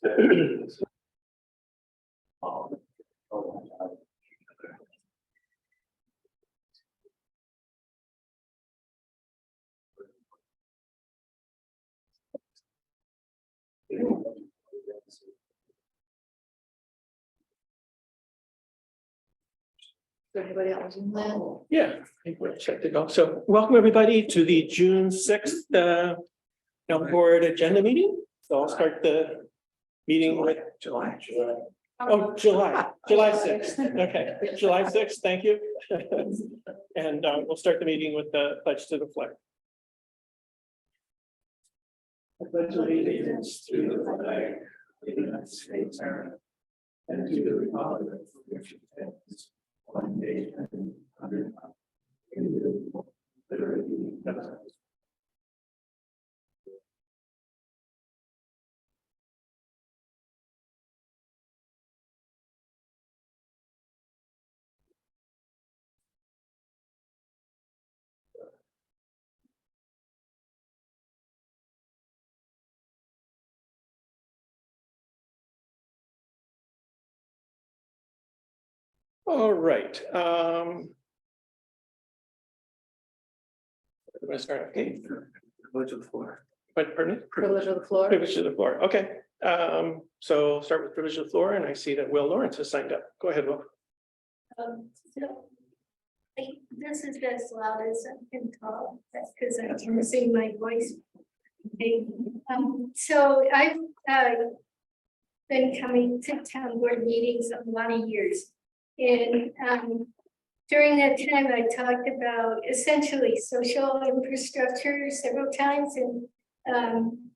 Everybody else in that? Yeah, I think we're set to go. So welcome everybody to the June 6th Town Board agenda meeting. So I'll start the meeting with July 6th. Okay, July 6th, thank you. And we'll start the meeting with the pledge to the flag. I pledge allegiance to the flag of the United States of America and to the republic for which it stands, one nation under God, indivisible, with liberty and justice. All right. I'm going to start. Okay. Privilege of the floor. Pardon? Privilege of the floor. Privilege of the floor. Okay. So start with privilege of the floor, and I see that Will Lawrence has signed up. Go ahead, Will. This is as loud as I can talk. That's because I'm using my voice. So I've been coming to town board meetings a lot of years. And during that time, I talked about essentially social infrastructure several times. And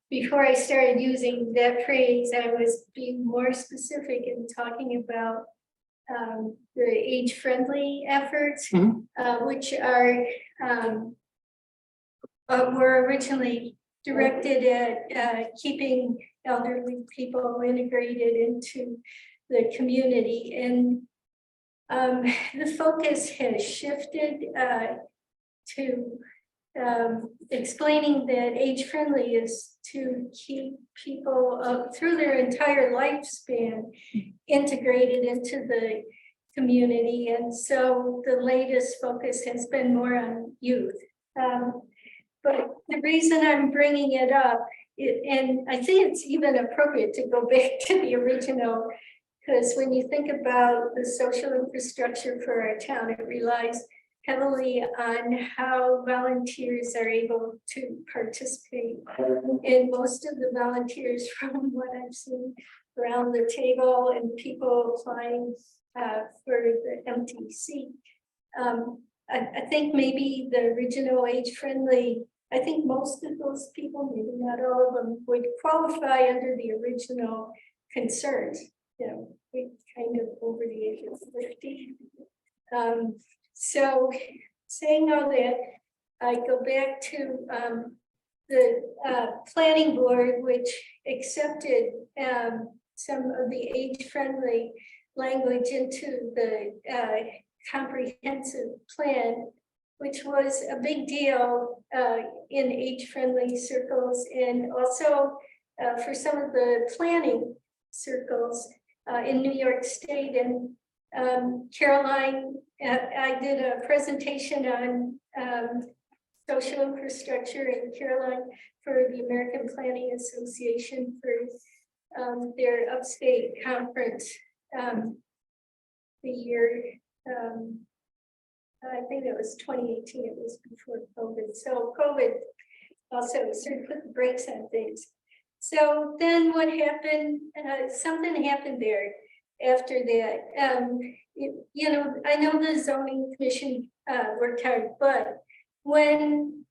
before I started using that phrase, I was being more specific in talking about the age-friendly efforts, which are were originally directed at keeping elderly people integrated into the community. And the focus has shifted to explaining that age-friendly is to keep people through their entire lifespan integrated into the community. And so the latest focus has been more on youth. But the reason I'm bringing it up, and I think it's even appropriate to go back to the original, because when you think about the social infrastructure for our town, it relies heavily on how volunteers are able to participate. And most of the volunteers, from what I've seen around the table and people applying for the MTC, I think maybe the original age-friendly, I think most of those people, maybe not all of them, would qualify under the original concerns. You know, we kind of over the age of 50. So saying all that, I go back to the planning board, which accepted some of the age-friendly language into the comprehensive plan, which was a big deal in age-friendly circles, and also for some of the planning circles in New York State. And Caroline, I did a presentation on social infrastructure, and Caroline for the American Planning Association for their upstate conference the year, I think it was 2018, it was before COVID. So COVID also sort of put the brakes on things. So then what happened, something happened there after that. You know, I know the zoning commission worked hard, but when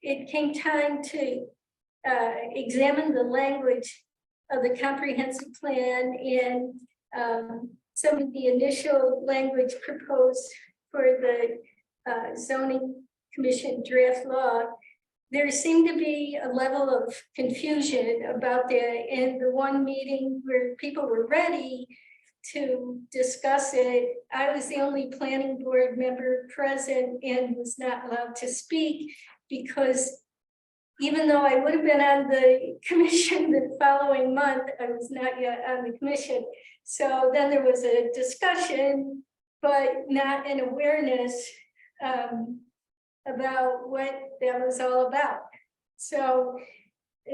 it came time to examine the language of the comprehensive plan and some of the initial language proposed for the zoning commission draft law, there seemed to be a level of confusion about that. And the one meeting where people were ready to discuss it, I was the only planning board member present and was not allowed to speak because even though I would have been on the commission the following month, I was not yet on the commission. So then there was a discussion, but not an awareness about what that was all about. So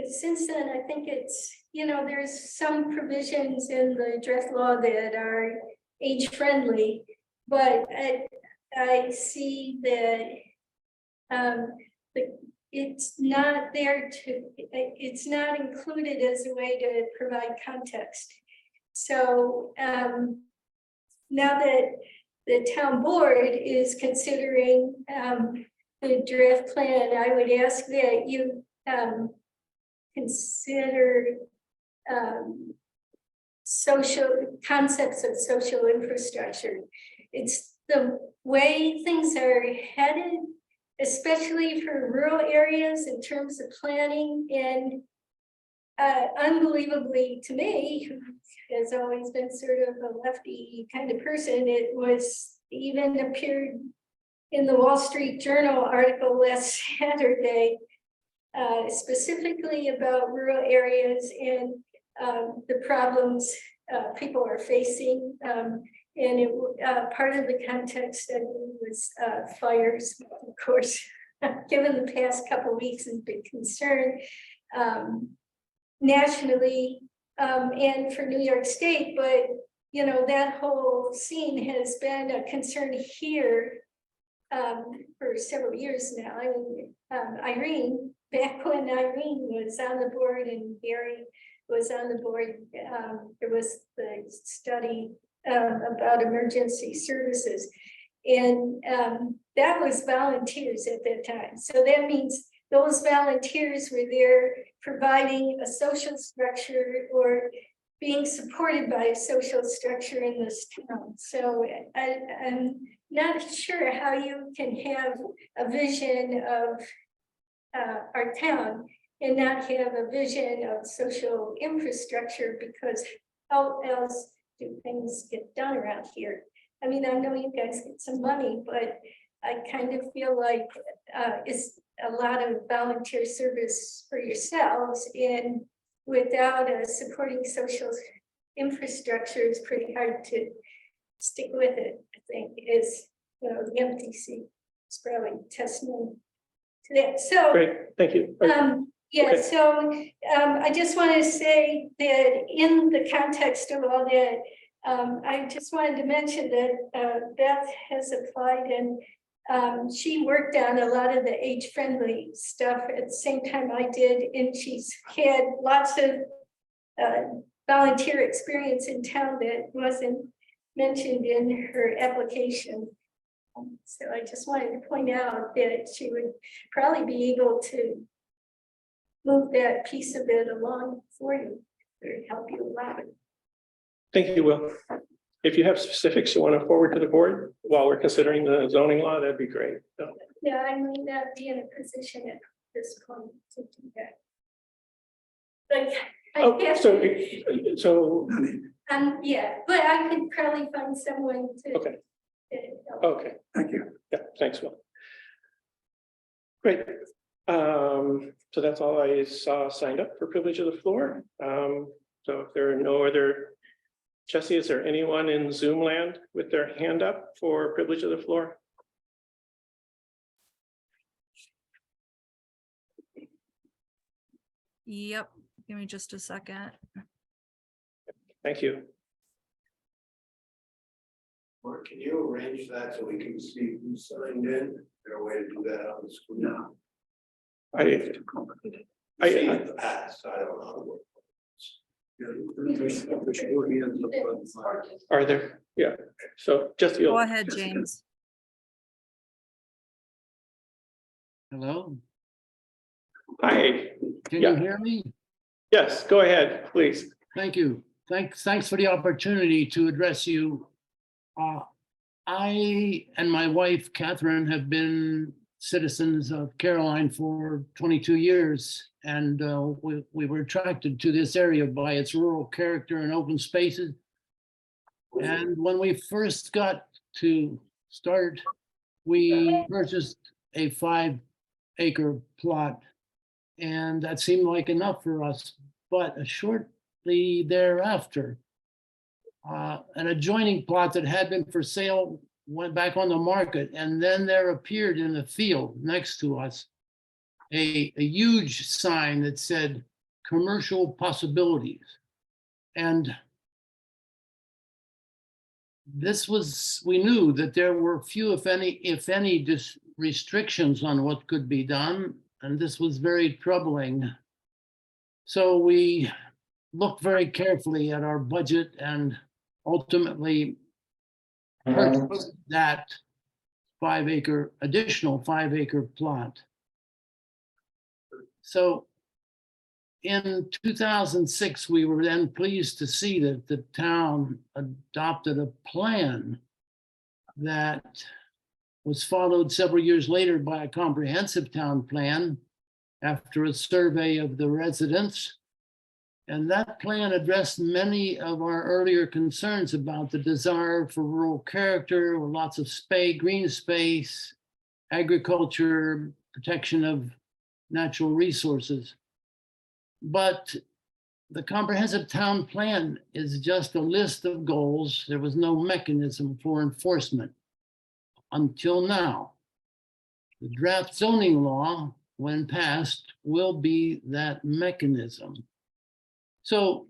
since then, I think it's, there's some provisions in the draft law that are age friendly, but I see that it's not there it's not included as a way to provide context. So now that the town board is considering the draft plan, I would ask that you consider social concepts of social infrastructure. It's the way things are headed, especially for rural areas in terms of planning, and unbelievably to me, who has always been sort of a lefty kind of person, it was even appeared in the Wall Street Journal article last Saturday, specifically about rural areas and the problems people are facing. And part of the context I believe was fires, of course, given the past couple of weeks has been concerned nationally and for New York State, but that whole scene has been a concern here for several years now. I mean, Irene, back when Irene was on the board and Gary was on the board, there was the study about emergency services, and that was volunteers at that time. So that means those volunteers were there providing a social structure or being supported by a social structure in this town. So I'm not sure how you can have a vision of our town and not have a vision of social infrastructure, because how else do things get done around here? I mean, I know you guys get some money, but I kind of feel like it's a lot of volunteer service for yourselves, and without a supporting social infrastructure, it's pretty hard to stick with it. I think is, the MTC is probably testimony to that. So Great, thank you. yeah, Okay. so I just want to say that in the context of all that, I just wanted to mention that Beth has applied, and she worked on a lot of the age-friendly stuff at the same time I did, and she's had lots of volunteer experience in town that wasn't mentioned in her application. So I just wanted to point out that she would probably be able to move that piece of it along for you, or help you a lot. Thank you, Will. If you have specifics you want to forward to the board while we're considering the zoning law, that'd be great. So, Yeah, I may not be in a position at this point to do that. But so, yeah, but I could probably find someone to. Okay. help. okay, Thank you. yeah, thanks, Will. Great. So that's all I saw signed up for privilege of the floor. So if there are no other, Jesse, is there anyone in Zoom land with their hand up for privilege of the floor? Yep, give me just a second. Thank you. Mark, can you arrange that so we can see who signed in? Is there a way to do that on the screen? No. I, In the past, I don't know. are there? Yeah. So Jesse, Go ahead, James. Hello, hi. can Yeah. you hear me? Yes, go ahead, please. Thank you. Thanks for the opportunity to address you. I and my wife, Catherine, have been citizens of Caroline for 22 years. And we were attracted to this area by its rural character and open spaces. And when we first got to start, we purchased a 5-acre plot. And that seemed like enough for us, but shortly thereafter, an adjoining plot that had been for sale went back on the market, and then there appeared in the field next to us a huge sign that said commercial possibilities. And we knew that there were few, if any, restrictions on what could be done, and this was very troubling. So we looked very carefully at our budget and ultimately purchased that additional 5-acre plot. So in 2006, we were then pleased to see that the town adopted a plan that was followed several years later by a comprehensive town plan after a survey of the residents. And that plan addressed many of our earlier concerns about the desire for rural character, or lots of green space, agriculture, protection of natural resources. But the comprehensive town plan is just a list of goals. There was no mechanism for enforcement until now. The draft zoning law, when passed, will be that mechanism. So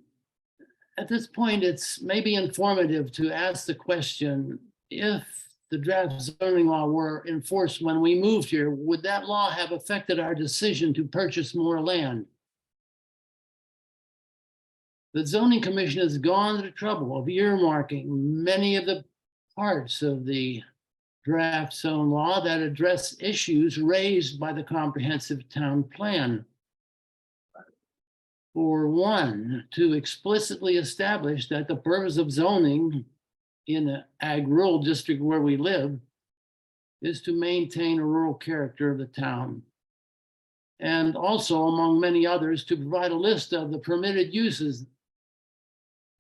at this point, it's maybe informative to ask the question, if the draft zoning law were enforced when we moved here, would that law have affected our decision to purchase more land? The zoning commission has gone to the trouble of earmarking many of the parts of the draft zone law that address issues raised by the comprehensive town plan. For one, to explicitly establish that the purpose of zoning in the ag rural district where we live is to maintain a rural character of the town. And also, among many others, to provide a list of the permitted uses,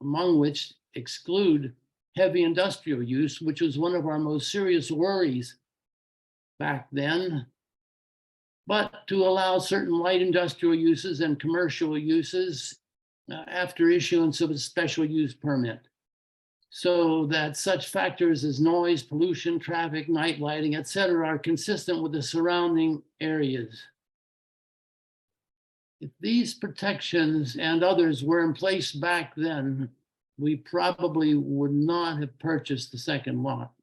among which exclude heavy industrial use, which was one of our most serious worries back then, but to allow certain light industrial uses and commercial uses after issuance of a special use permit, so that such factors as noise, pollution, traffic, night lighting, et cetera, are consistent with the surrounding areas. If these protections and others were in place back then, we probably would not have purchased the second lot.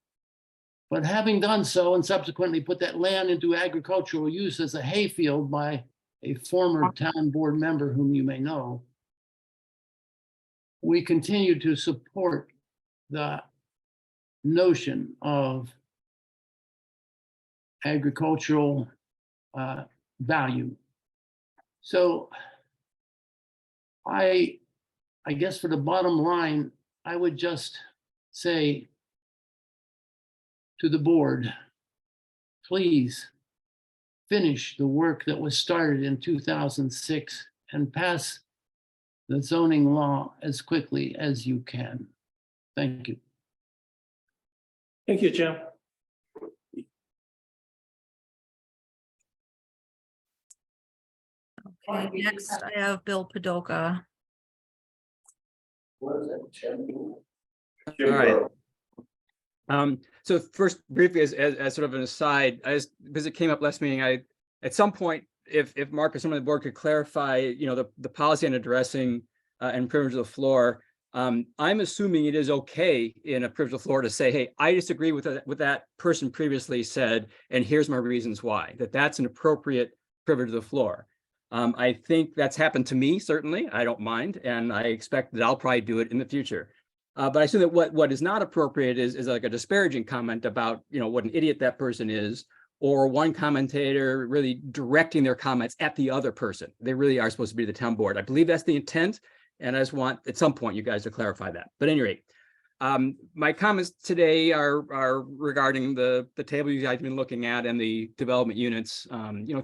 But having done so and subsequently put that land into agricultural use as a hayfield by a former town board member whom you may know, we continue to support the notion of agricultural value. So I guess for the bottom line, I would just say to the board, please finish the work that was started in 2006 and pass the zoning law as quickly as you can. Thank you. Thank you, Jim. Okay, next I have Bill Padoka. All right. So first, briefly, as sort of an aside, because it came up last meeting, at some point, if Mark or someone on the board could clarify, the policy on addressing and privilege of the floor, I'm assuming it is okay in a privilege of the floor to say, hey, I disagree with that person previously said, and here's my reasons why, that's an appropriate privilege of the floor. I think that's happened to me, certainly. I don't mind, and I expect that I'll probably do it in the future. But I assume that what is not appropriate is like a disparaging comment about, what an idiot that person is, or one commentator really directing their comments at the other person. They really are supposed to be the town board. I believe that's the intent, and I just want at some point you guys to clarify that. But at any rate, my comments today are regarding the table you guys have been looking at and the development units.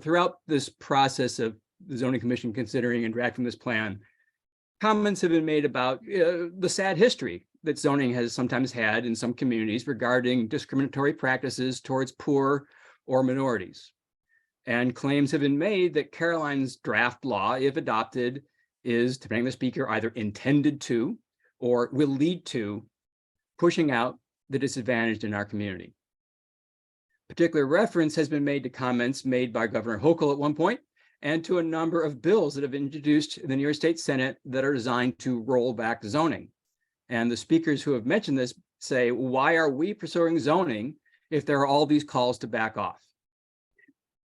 Throughout this process of the zoning commission considering and drafting this plan, comments have been made about the sad history that zoning has sometimes had in some communities regarding discriminatory practices towards poor or minorities. And claims have been made that Caroline's draft law, if adopted, is, depending on the speaker, either intended to or will lead to pushing out the disadvantaged in our community. Particular reference has been made to comments made by Governor Hochul at one point and to a number of bills that have been introduced in the New York State Senate that are designed to roll back zoning. And the speakers who have mentioned this say, why are we pursuing zoning if there are all these calls to back off?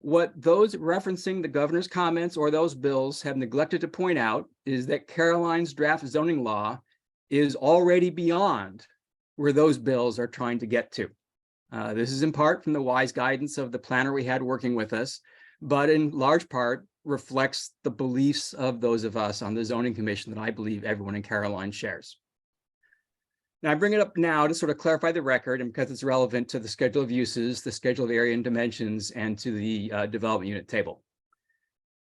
What those referencing the governor's comments or those bills have neglected to point out is that Caroline's draft zoning law is already beyond where those bills are trying to get to. This is in part from the wise guidance of the planner we had working with us, but in large part reflects the beliefs of those of us on the zoning commission that I believe everyone in Caroline shares. Now I bring it up now to sort of clarify the record, and because it's relevant to the schedule of uses, the schedule of area and dimensions, and to the development unit table.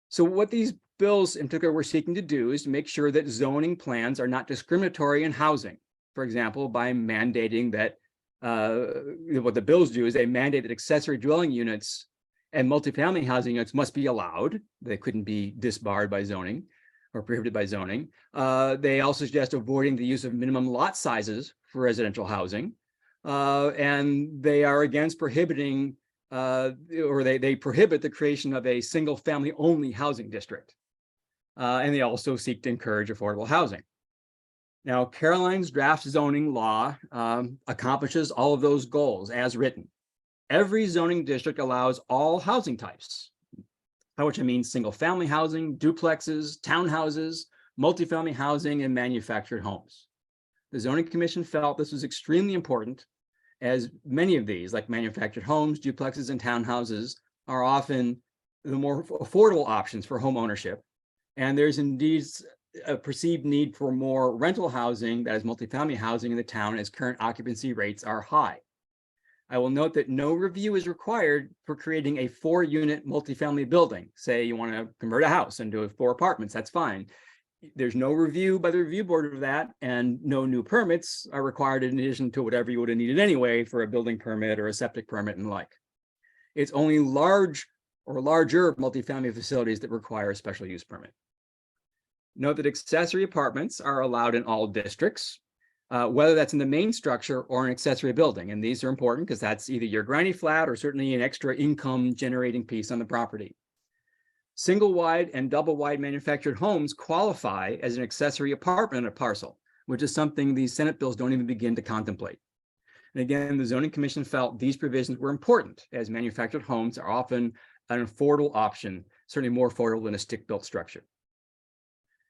So what these bills in particular we're seeking to do is to make sure that zoning plans are not discriminatory in housing. For example, by mandating that what the bills do is they mandate that accessory dwelling units and multifamily housing units must be allowed. They couldn't be disbarred by zoning or prohibited by zoning. They also suggest avoiding the use of minimum lot sizes for residential housing. And they are against prohibiting, or they prohibit the creation of a single family only housing district. And they also seek to encourage affordable housing. Now, Caroline's draft zoning law accomplishes all of those goals as written. Every zoning district allows all housing types, by which I mean single family housing, duplexes, townhouses, multifamily housing, and manufactured homes. The zoning commission felt this was extremely important, as many of these, like manufactured homes, duplexes, and townhouses, are often the more affordable options for home ownership. And there's indeed a perceived need for more rental housing, that is multifamily housing in the town, as current occupancy rates are high. I will note that no review is required for creating a 4-unit multifamily building. Say you want to convert a house into 4 apartments, that's fine. There's no review by the review board of that, and no new permits are required in addition to whatever you would have needed anyway for a building permit or a septic permit and like. It's only large or larger multifamily facilities that require a special use permit. Note that accessory apartments are allowed in all districts, whether that's in the main structure or an accessory building. And these are important because that's either your granny flat or certainly an extra income generating piece on the property. Single wide and double wide manufactured homes qualify as an accessory apartment in a parcel, which is something these Senate bills don't even begin to contemplate. And again, the zoning commission felt these provisions were important, as manufactured homes are often an affordable option, certainly more affordable than a stick-built structure.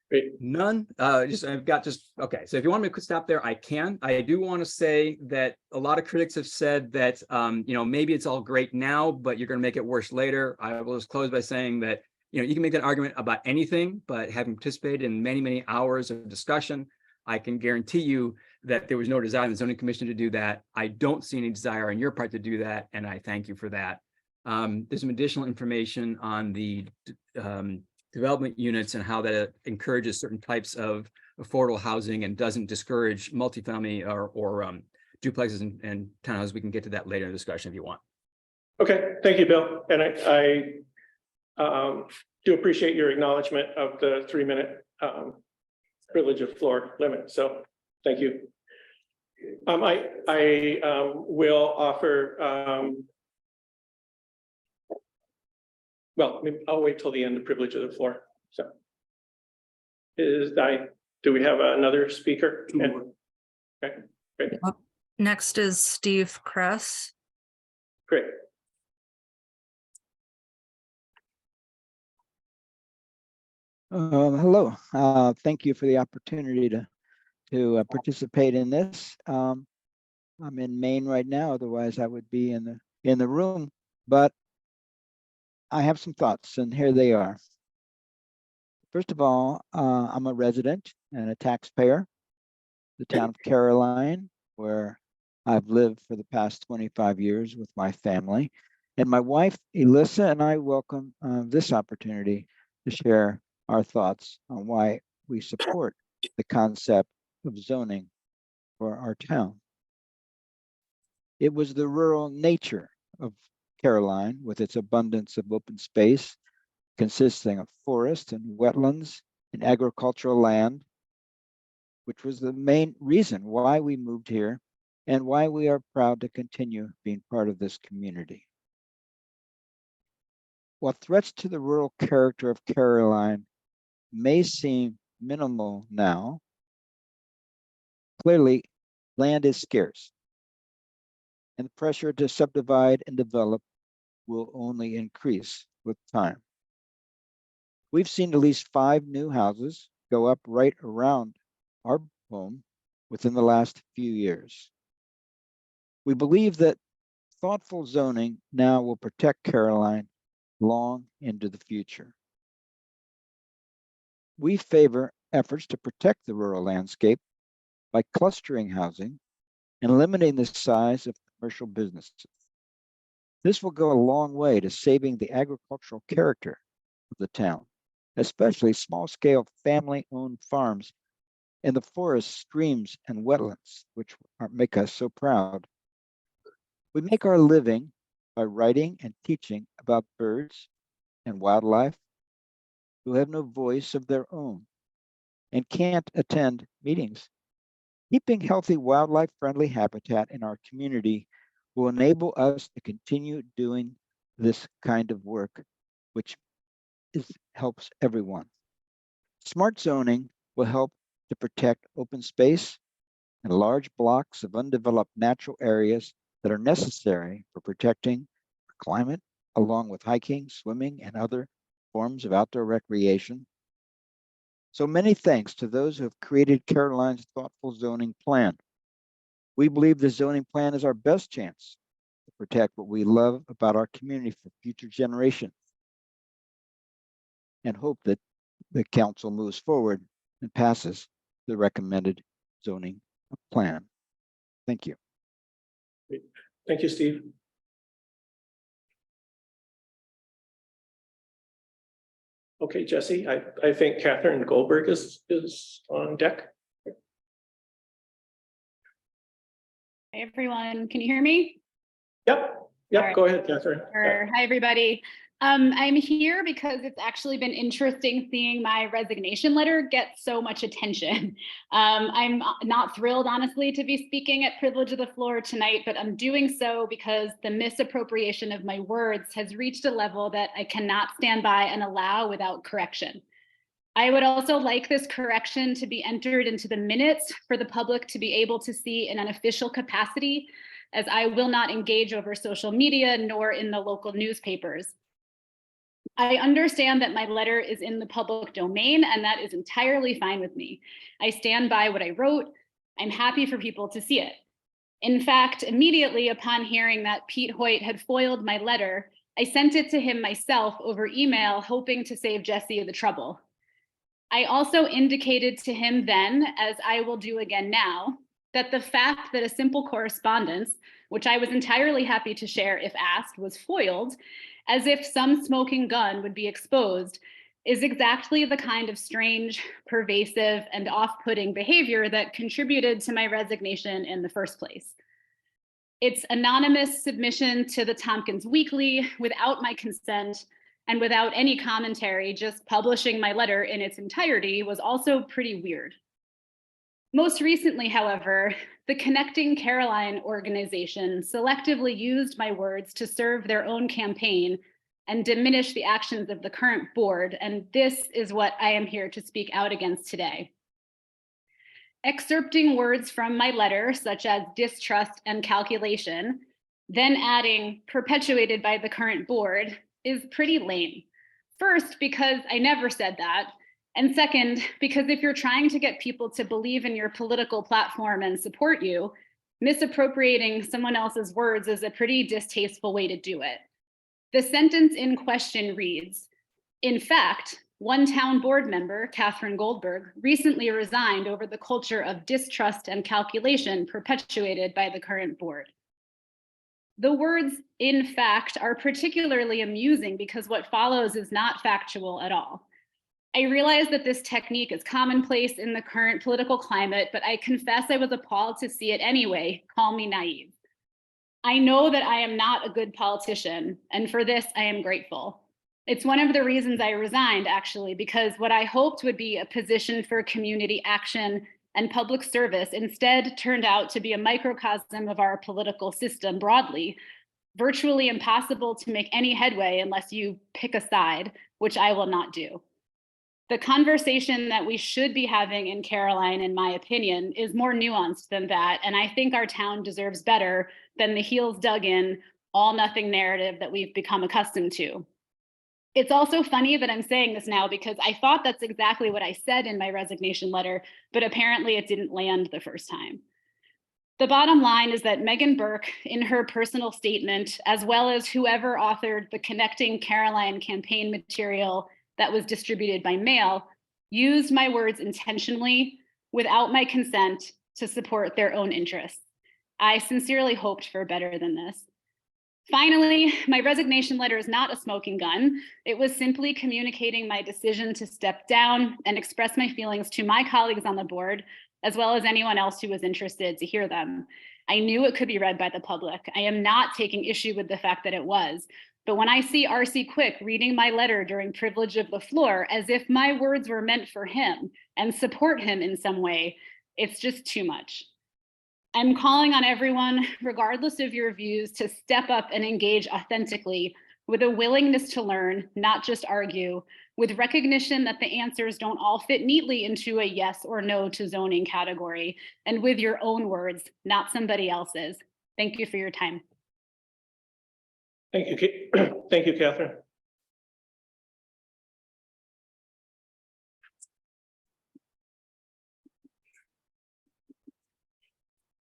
Great. None, I've got just, okay. So if you want me to stop there, I can. I do want to say that a lot of critics have said that, maybe it's all great now, but you're going to make it worse later. I will just close by saying that, you can make that argument about anything, but having participated in many, many hours of discussion, I can guarantee you that there was no desire in the zoning commission to do that. I don't see any desire on your part to do that, and I thank you for that. There's some additional information on the development units and how that encourages certain types of affordable housing and doesn't discourage multifamily or duplexes and townhouses. We can get to that later in the discussion if you want. Okay, thank you, Bill. And I do appreciate your acknowledgement of the 3-minute privilege of floor limit. So thank you. I will offer, well, I'll wait till the end of privilege of the floor. So do we have another speaker? Okay, great. Next is Steve Kress. Great. Hello. Thank you for the opportunity to participate in this. I'm in Maine right now, otherwise I would be in the room, but I have some thoughts, and here they are. First of all, I'm a resident and a taxpayer, the town of Caroline, where I've lived for the past 25 years with my family. And my wife, Elissa, and I welcome this opportunity to share our thoughts on why we support the concept of zoning for our town. It was the rural nature of Caroline, with its abundance of open space consisting of forest and wetlands and agricultural land, which was the main reason why we moved here and why we are proud to continue being part of this community. While threats to the rural character of Caroline may seem minimal now, clearly land is scarce, and the pressure to subdivide and develop will only increase with time. We've seen at least 5 new houses go up right around our home within the last few years. We believe that thoughtful zoning now will protect Caroline long into the future. We favor efforts to protect the rural landscape by clustering housing and limiting the size of commercial businesses. This will go a long way to saving the agricultural character of the town, especially small-scale family-owned farms in the forests, streams, and wetlands, which make us so proud. We make our living by writing and teaching about birds and wildlife who have no voice of their own and can't attend meetings. Keeping healthy wildlife-friendly habitat in our community will enable us to continue doing this kind of work, which helps everyone. Smart zoning will help to protect open space and large blocks of undeveloped natural areas that are necessary for protecting the climate, along with hiking, swimming, and other forms of outdoor recreation. So many thanks to those who have created Caroline's thoughtful zoning plan. We believe the zoning plan is our best chance to protect what we love about our community for future generations, and hope that the council moves forward and passes the recommended zoning plan. Thank you. Thank you, Steve. Okay, Jesse, I think Catherine Goldberg is on deck. Hey everyone, can you hear me? Yep, All right. go ahead, Catherine. Or, hi everybody. I'm here because it's actually been interesting seeing my resignation letter get so much attention. I'm not thrilled, honestly, to be speaking at Privilege of the Floor tonight, but I'm doing so because the misappropriation of my words has reached a level that I cannot stand by and allow without correction. I would also like this correction to be entered into the minutes for the public to be able to see in an official capacity, as I will not engage over social media nor in the local newspapers. I understand that my letter is in the public domain, and that is entirely fine with me. I stand by what I wrote. I'm happy for people to see it. In fact, immediately upon hearing that Pete Hoyt had foiled my letter, I sent it to him myself over email, hoping to save Jesse the trouble. I also indicated to him then, as I will do again now, that the fact that a simple correspondence, which I was entirely happy to share if asked, was foiled, as if some smoking gun would be exposed, is exactly the kind of strange, pervasive, and off-putting behavior that contributed to my resignation in the first place. Its anonymous submission to the Tompkins Weekly without my consent and without any commentary, just publishing my letter in its entirety, was also pretty weird. Most recently, however, the Connecting Caroline organization selectively used my words to serve their own campaign and diminish the actions of the current board, and this is what I am here to speak out against today. Excerpting words from my letter, such as distrust and calculation, then adding perpetuated by the current board, is pretty lame. First, because I never said that. And second, because if you're trying to get people to believe in your political platform and support you, misappropriating someone else's words is a pretty distasteful way to do it. The sentence in question reads, in fact, one town board member, Catherine Goldberg, recently resigned over the culture of distrust and calculation perpetuated by the current board. The words, in fact, are particularly amusing because what follows is not factual at all. I realize that this technique is commonplace in the current political climate, but I confess I was appalled to see it anyway. Call me naive. I know that I am not a good politician, and for this, I am grateful. It's one of the reasons I resigned, actually, because what I hoped would be a position for community action and public service instead turned out to be a microcosm of our political system broadly, virtually impossible to make any headway unless you pick a side, which I will not do. The conversation that we should be having in Caroline, in my opinion, is more nuanced than that, and I think our town deserves better than the heels dug in, all nothing narrative that we've become accustomed to. It's also funny that I'm saying this now because I thought that's exactly what I said in my resignation letter, but apparently it didn't land the first time. The bottom line is that Megan Burke, in her personal statement, as well as whoever authored the Connecting Caroline campaign material that was distributed by mail, used my words intentionally without my consent to support their own interests. I sincerely hoped for better than this. Finally, my resignation letter is not a smoking gun. It was simply communicating my decision to step down and express my feelings to my colleagues on the board, as well as anyone else who was interested to hear them. I knew it could be read by the public. I am not taking issue with the fact that it was. But when I see R.C. Quick reading my letter during privilege of the floor as if my words were meant for him and support him in some way, it's just too much. I'm calling on everyone, regardless of your views, to step up and engage authentically with a willingness to learn, not just argue, with recognition that the answers don't all fit neatly into a yes or no to zoning category, and with your own words, not somebody else's. Thank you for your time. Thank you, thank you, Catherine.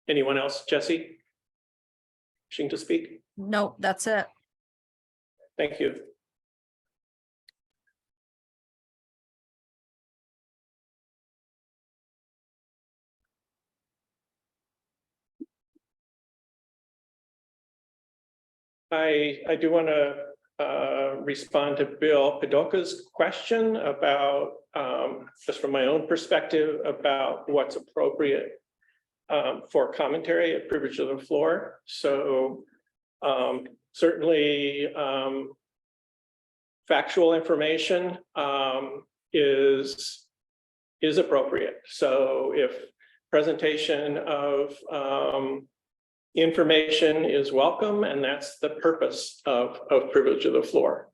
Anyone else? Jesse? Wishing to speak? Nope, that's it. Thank you. I do want to respond to Bill Padoka's question about, just from my own perspective, about what's appropriate for commentary at privilege of the floor. So certainly factual information is appropriate. So if presentation of information is welcome, and that's the purpose of privilege of the floor.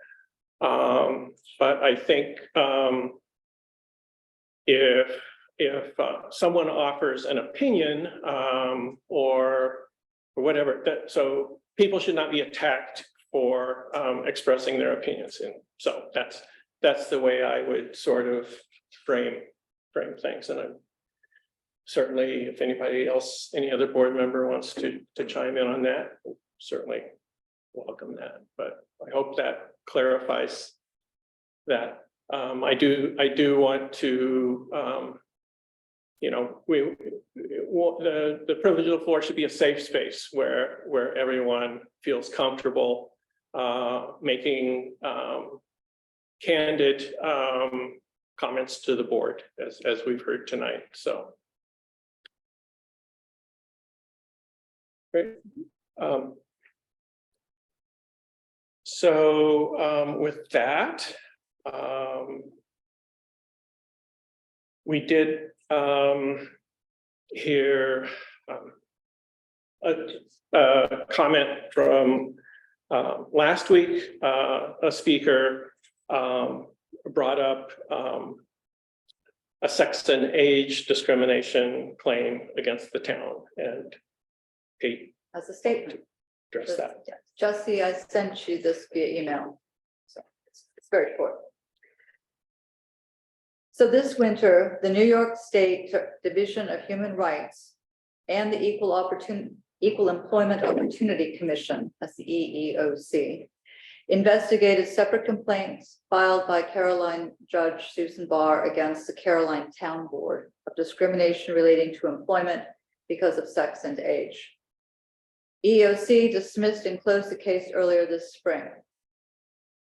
But I think if someone offers an opinion or whatever, so people should not be attacked for expressing their opinions. And so that's the way I would sort of frame things. And I'm certainly, if anybody else, any other board member wants to chime in on that, certainly welcome that. But I hope that clarifies that. I do want to, you know, the privilege of the floor should be a safe space where everyone feels comfortable making candid comments to the board, as we've heard tonight. So. Great. With that, we did hear a comment from last week. A speaker brought up a sex and age discrimination claim against the town, and Kate As a statement. addressed that. Jesse, I sent you this via email. So it's very short. So this winter, the New York State Division of Human Rights and the Equal Employment Opportunity Commission, that's the EEOC, investigated separate complaints filed by Caroline Judge Susan Barr against the Caroline Town Board of discrimination relating to employment because of sex and age. EEOC dismissed and closed the case earlier this spring.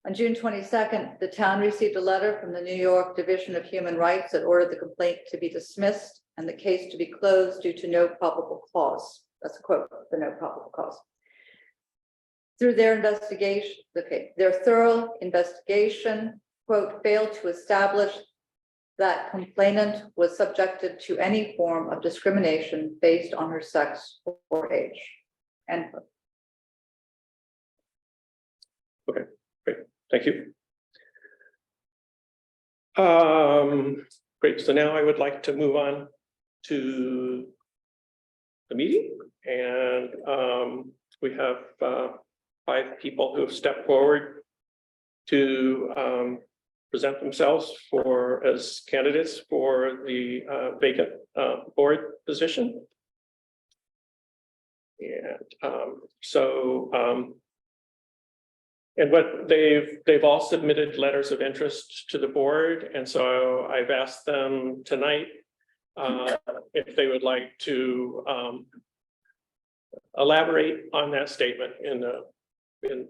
On June 22nd, the town received a letter from the New York Division of Human Rights that ordered the complaint to be dismissed and the case to be closed due to no probable cause. That's a quote, the no probable cause. through their investigation, okay, their thorough investigation, quote, failed to establish that complainant was subjected to any form of discrimination based on her sex or age. End quote. Thank you. Great, so now I would like to move on to the meeting, and we have 5 people who have stepped forward to present themselves as candidates for the vacant board position. And and what they've all submitted letters of interest to the board, and so I've asked them tonight if they would like to elaborate on that statement in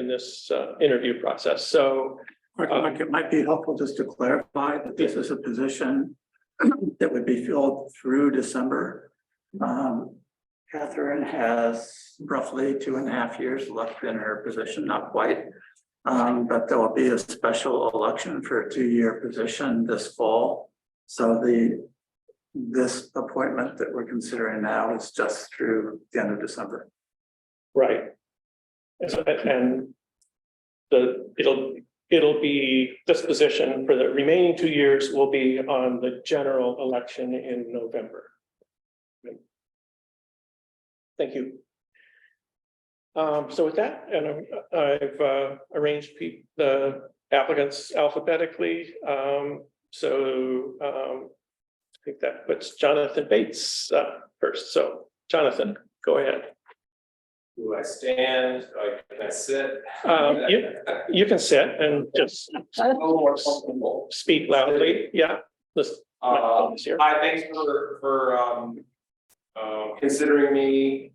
this interview process. So Mark, it might be helpful just to clarify that this is a position that would be filled through December. Catherine has roughly 2.5 years left in her position, not quite. But there will be a special election for a 2-year position this fall. So this appointment that we're considering now is just through the end of December. right. And it'll be, this position for the remaining 2 years will be on the general election in November. Thank you. So with that, and I've arranged the applicants alphabetically. I think that puts Jonathan Bates first. So Jonathan, go ahead. Do I stand? Can I sit? You can sit and just A little more comfortable. speak loudly. Yeah. This microphone is here. Hi, thanks for considering me.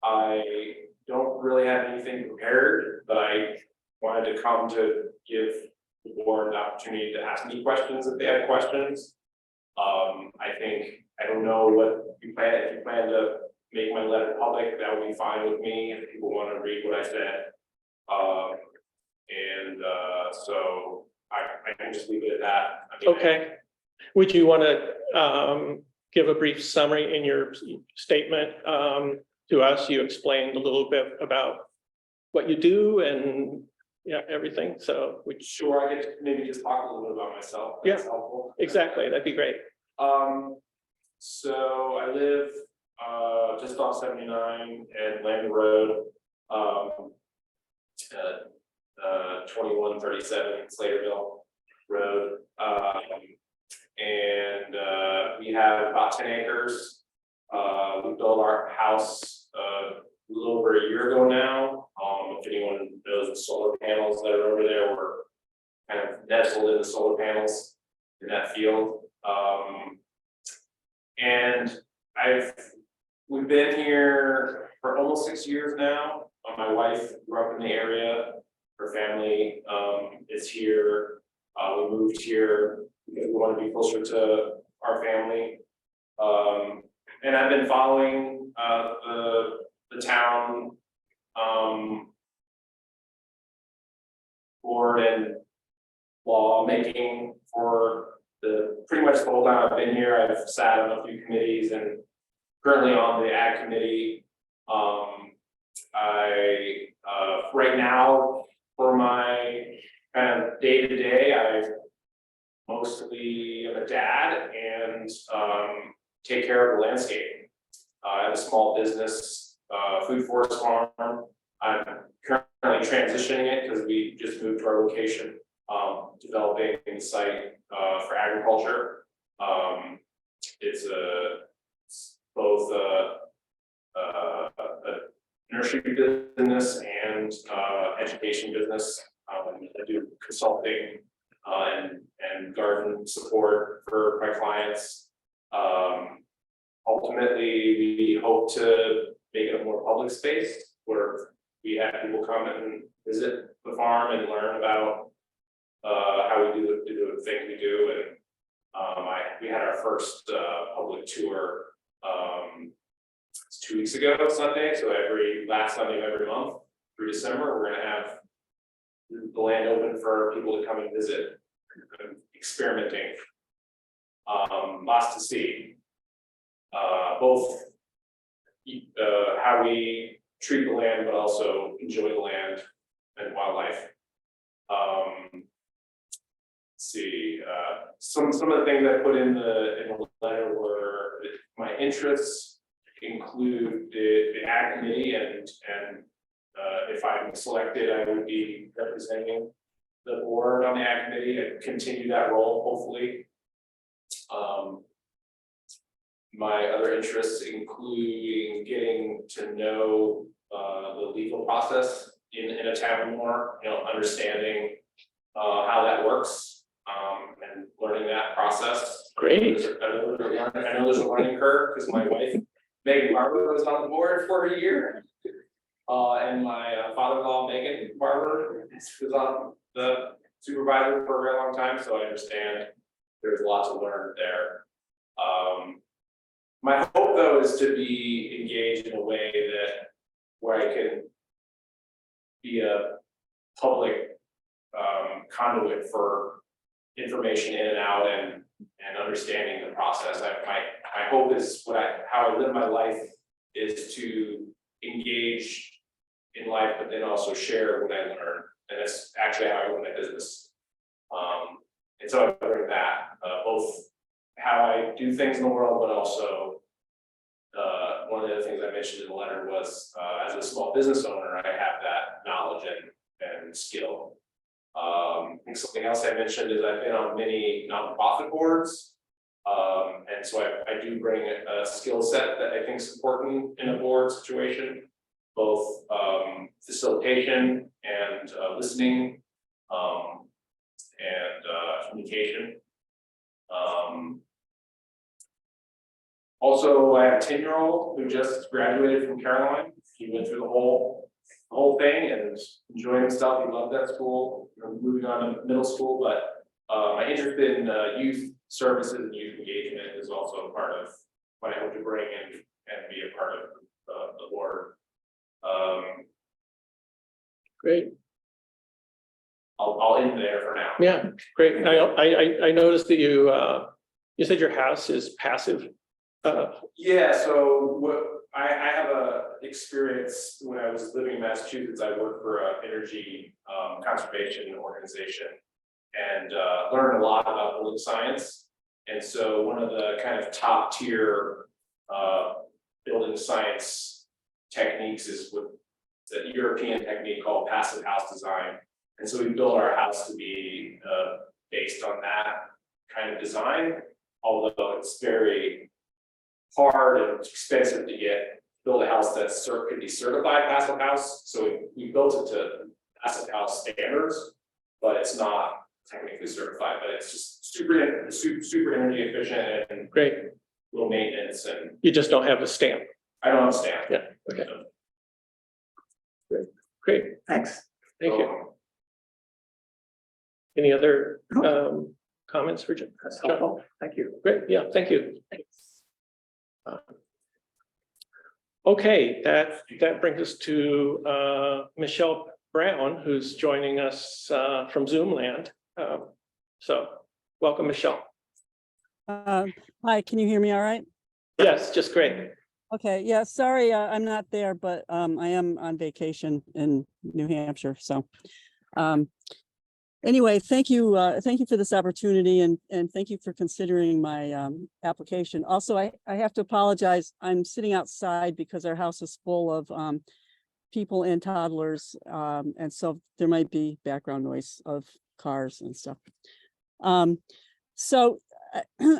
I don't really have anything prepared, but I wanted to come to give the board the opportunity to ask me questions if they had questions. I don't know what you plan, if you plan to make my letter public, that would be fine with me if people want to read what I said. So I can just leave it at that. I mean, Okay. Would you want to give a brief summary in your statement to us? You explained a little bit about what you do and everything. So Sure, I could maybe just talk a little bit about myself. If that's helpful. exactly, that'd be great. So I live just off 79 and Landon Road, 2137 Slaterville Road. We have about 10 acres. We built our house a little over a year ago now. If anyone knows the solar panels that are over there, we're kind of nestled in the solar panels in that field. And we've been here for almost 6 years now. My wife grew up in the area. Her family is here. We moved here because we want to be closer to our family. And I've been following the town board and law making for pretty much the whole time I've been here. I've sat on a few committees and currently on the ag committee. Right now for my kind of day to day, I mostly am a dad and take care of the landscape. I have a small business, food forest farm. I'm currently transitioning it because we just moved to our location, developing the site for agriculture. It's both a nursery business and education business. I do consulting and garden support for my clients. Ultimately, we hope to make it a more public space where we have people come and visit the farm and learn about how we do the things we do. And we had our first public tour 2 weeks ago, Sunday, so last Sunday of every month through December, we're gonna have the land open for people to come and visit, and experimenting. Lots to see. Both how we treat the land, but also enjoy the land and wildlife. Let's see, some of the things I put in the letter were my interests include the ag committee and if I'm selected, I would be representing the board on the ag committee and continue that role, hopefully. My other interests including getting to know the legal process in a town more, understanding how that works, and learning that process. Great. I know there's a learning curve because my wife, Megan Barber, was on the board for a year. And my father-in-law, Megan Barber, was on the supervisor for a very long time, so I understand there's a lot to learn there. My hope though is to be engaged in a way where I can be a public conduit for information in and out and understanding the process. My hope is how I live my life is to engage in life, but then also share what I learn. And that's actually how I run my business. And so I bring that, both how I do things in the world, but also one of the other things I mentioned in the letter was as a small business owner, I have that knowledge and skill. I think something else I mentioned is I've been on many nonprofit boards. And so I do bring a skill set that I think is important in a board situation, both facilitation and listening and communication. Also, I have a 10-year-old who just graduated from Caroline. He went through the whole thing and enjoying himself. He loved that school. Moving on to middle school, but my interest in youth services and youth engagement is also a part of what I hope to bring and be a part of the board. Great. I'll end there for now. Yeah, great. I noticed that you said your house is passive. Yeah, so what I have a experience when I was living in Massachusetts. I worked for an energy conservation organization and learned a lot about building science. And so one of the kind of top tier building science techniques is with the European technique called passive house design. And so we built our house to be based on that kind of design, although it's very hard and expensive to build a house that's could be certified passive house. So we built it to passive house standards, but it's not technically certified, but it's just super energy efficient and Great. low maintenance. And You just don't have a stamp. I don't understand. Yeah. Okay. Great. Thanks. Thank you. Any other comments for John? That's helpful. Thank you. Great. Yeah. Thank you. Okay, that brings us to Michelle Brown, who's joining us from Zoom land. So welcome, Michelle. Hi, can you hear me all right? Yes, just great. Okay, yeah, sorry, I'm not there, but I am on vacation in New Hampshire, so. Anyway, thank you for this opportunity and thank you for considering my application. Also, I have to apologize, I'm sitting outside because our house is full of people and toddlers, and so there might be background noise of cars and stuff. So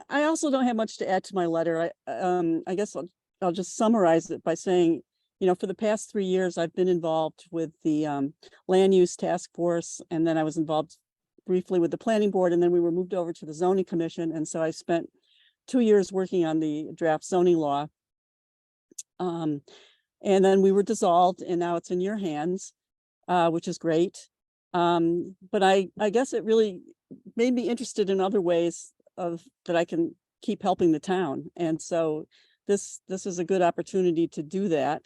I also don't have much to add to my letter. I guess I'll just summarize it by saying, you know, for the past 3 years, I've been involved with the land use task force, and then I was involved briefly with the planning board, and then we were moved over to the zoning commission. And so I spent 2 years working on the draft zoning law. And then we were dissolved, and now it's in your hands, which is great. But I guess it really made me interested in other ways that I can keep helping the town. And so this is a good opportunity to do that.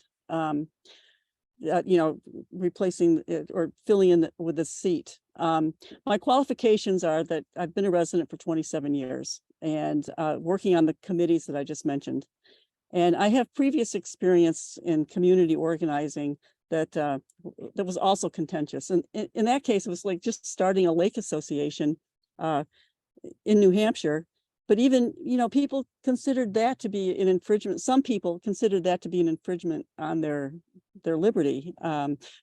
You know, replacing it or filling in with a seat. My qualifications are that I've been a resident for 27 years and working on the committees that I just mentioned. And I have previous experience in community organizing that that was also contentious. And in that case, it was like just starting a lake association in New Hampshire. But even, you know, people considered that to be an infringement. Some people considered that to be an infringement on their liberty.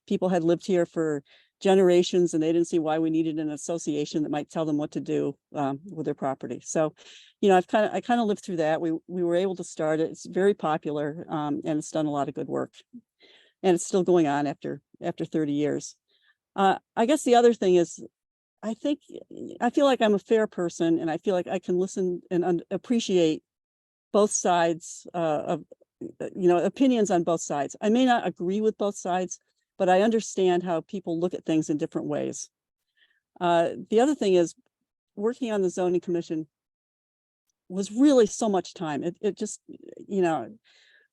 People had lived here for generations and they didn't see why we needed an association that might tell them what to do with their property. So, you know, I kind of lived through that. We were able to start it. It's very popular and it's done a lot of good work. And it's still going on after 30 years. I guess the other thing is, I feel like I'm a fair person and I feel like I can listen and appreciate both sides of, you know, opinions on both sides. I may not agree with both sides, but I understand how people look at things in different ways. The other thing is working on the zoning commission was really so much time. It just, you know,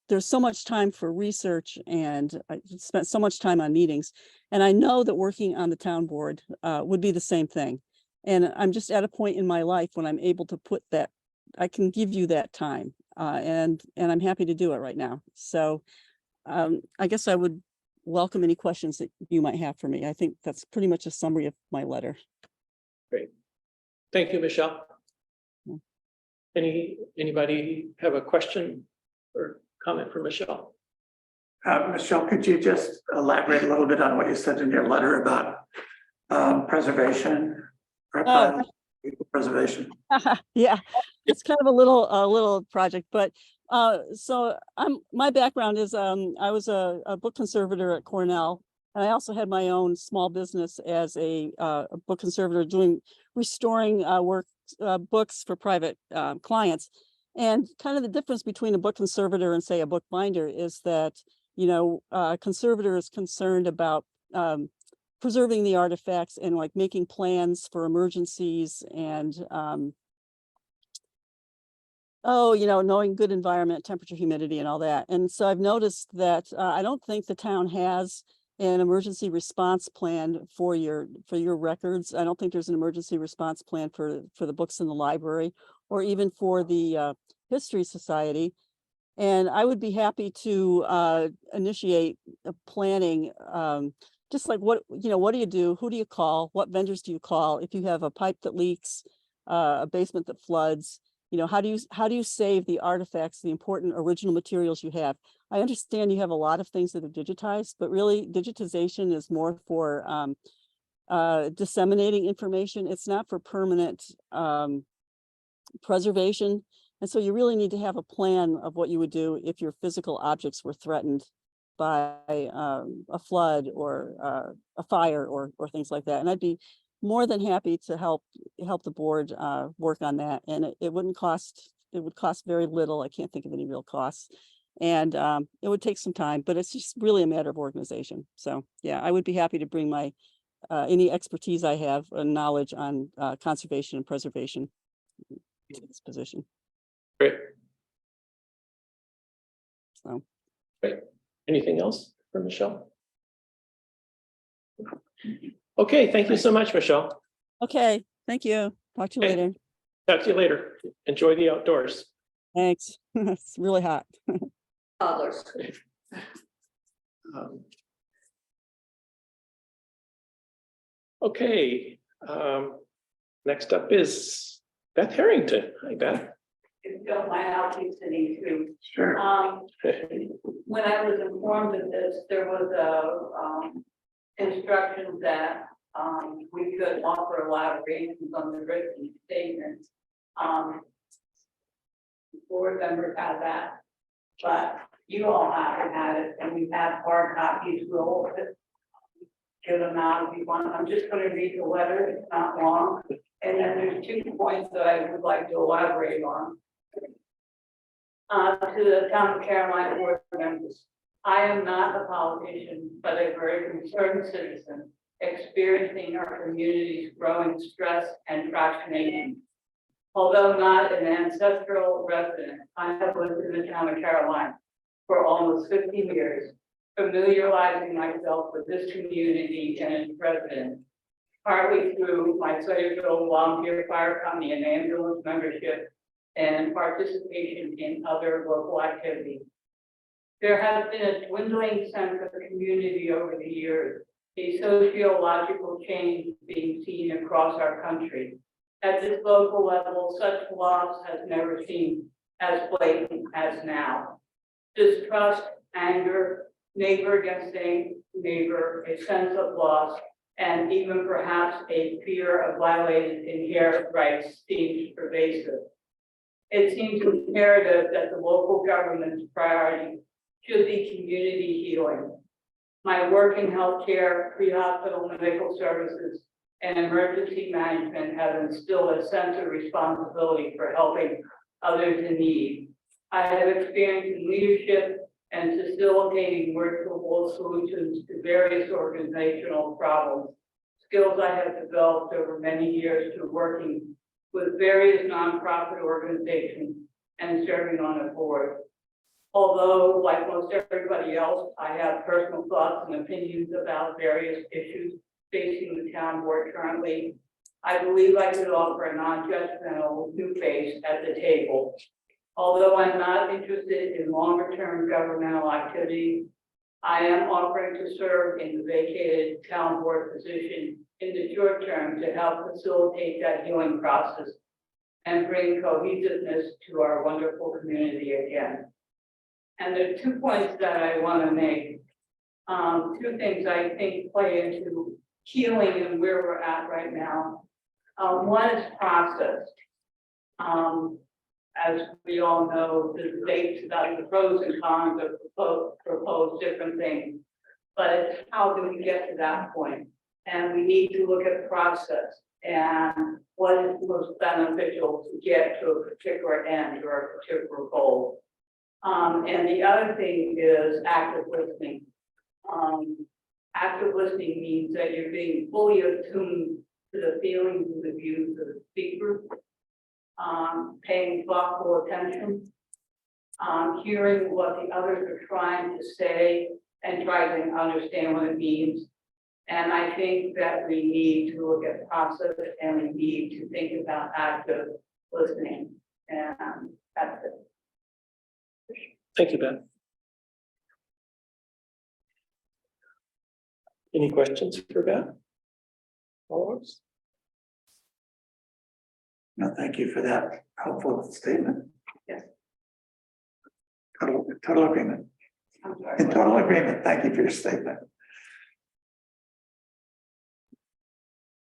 there's so much time for research and I spent so much time on meetings. And I know that working on the town board would be the same thing. And I'm just at a point in my life when I'm able to put that, I can give you that time and I'm happy to do it right now. So I guess I would welcome any questions that you might have for me. I think that's pretty much a summary of my letter. Great. Thank you, Michelle. Anybody have a question or comment for Michelle? Michelle, could you just elaborate a little bit on what you said in your letter about preservation? Preservation. Yeah, it's kind of a little project, but so my background is I was a book conservator at Cornell, and I also had my own small business as a book conservator restoring books for private clients. And kind of the difference between a book conservator and say a bookbinder is that, you know, a conservator is concerned about preserving the artifacts and like making plans for emergencies and, you know, knowing good environment, temperature, humidity and all that. And so I've noticed that I don't think the town has an emergency response plan for your records. I don't think there's an emergency response plan for the books in the library or even for the History Society. And I would be happy to initiate a planning, just like what do you do? Who do you call? What vendors do you call? If you have a pipe that leaks, a basement that floods, you know, how do you save the artifacts, the important original materials you have? I understand you have a lot of things that are digitized, but really digitization is more for disseminating information. It's not for permanent preservation. And so you really need to have a plan of what you would do if your physical objects were threatened by a flood or a fire or things like that. And I'd be more than happy to help the board work on that. And it would cost very little. I can't think of any real costs. And it would take some time, but it's just really a matter of organization. So yeah, I would be happy to bring my any expertise I have and knowledge on conservation and preservation to this position. Great. So. Great. Anything else for Michelle? Okay, thank you so much, Michelle. Okay, thank you. Talk to you later. Talk to you later. Enjoy the outdoors. Thanks. It's really hot. Toddlers. Okay, next up is Beth Harrington. Hi, Beth. If you don't mind, I'll keep sitting too. Sure. When I was informed of this, there was instructions that we could offer elaborations on the written statements. Board members had that, but you all haven't had it, and we have hard copies. We'll give them out if you want. I'm just going to read the letter. It's not long, and then there's 2 points that I would like to elaborate on. To the town of Caroline board members, I am not a politician, but a very concerned citizen experiencing our community's growing stress and fractionation. Although not an ancestral resident, I have lived in the town of Caroline for almost 50 years, familiarizing myself with this community and its residents, partly through my Slattersville Volunteer Fire Company and ambulance membership and participation in other local activities. There has been a dwindling sense of community over the years, a sociological change being seen across our country. At this local level, such loss has never seemed as blatant as now. Distrust, anger, neighbor against neighbor, a sense of loss, and even perhaps a fear of violated inherent rights seems pervasive. It seems imperative that the local government's priority should be community healing. My work in healthcare, pre-hospital medical services, and emergency management have instilled a sense of responsibility for helping others in need. I have experience in leadership and facilitating workable solutions to various organizational problems, skills I have developed over many years through working with various nonprofit organizations and serving on a board. Although, like most everybody else, I have personal thoughts and opinions about various issues facing the town board currently, I believe I could offer a non-judgmental new face at the table. Although I'm not interested in longer-term governmental activity, I am offering to serve in the vacated town board position in the short term to help facilitate that healing process and bring cohesiveness to our wonderful community again. And there are 2 points that I want to make. 2 things I think play into healing and where we're at right now. One is process. As we all know, the debates about the pros and cons of propose different things, but it's how do we get to that point? And we need to look at process and what is most beneficial to get to a particular end or a particular goal. And the other thing is active listening. Active listening means that you're being fully attuned to the feelings and the views of the speaker, paying thoughtful attention, hearing what the others are trying to say and trying to understand what it means. And I think that we need to look at process and we need to think about active listening. And that's it. Thank you, Beth. Any questions for Beth? Follow-ups? No, thank you for that helpful statement. Yes. Total agreement. I'm sorry. In total agreement. Thank you for your statement.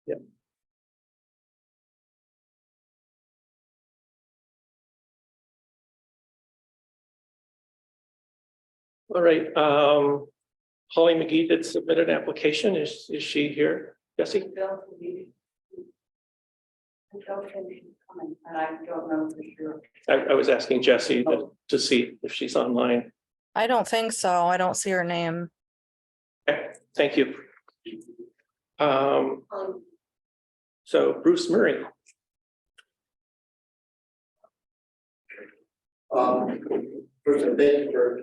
Yep. All right, Holly McGee did submit an application. Is she here? Jesse? I don't think she's coming, and I don't know for sure. I was asking Jesse to see if she's online. I don't think so. I don't see her name. Okay, thank you. So Bruce Murray. First, thank you for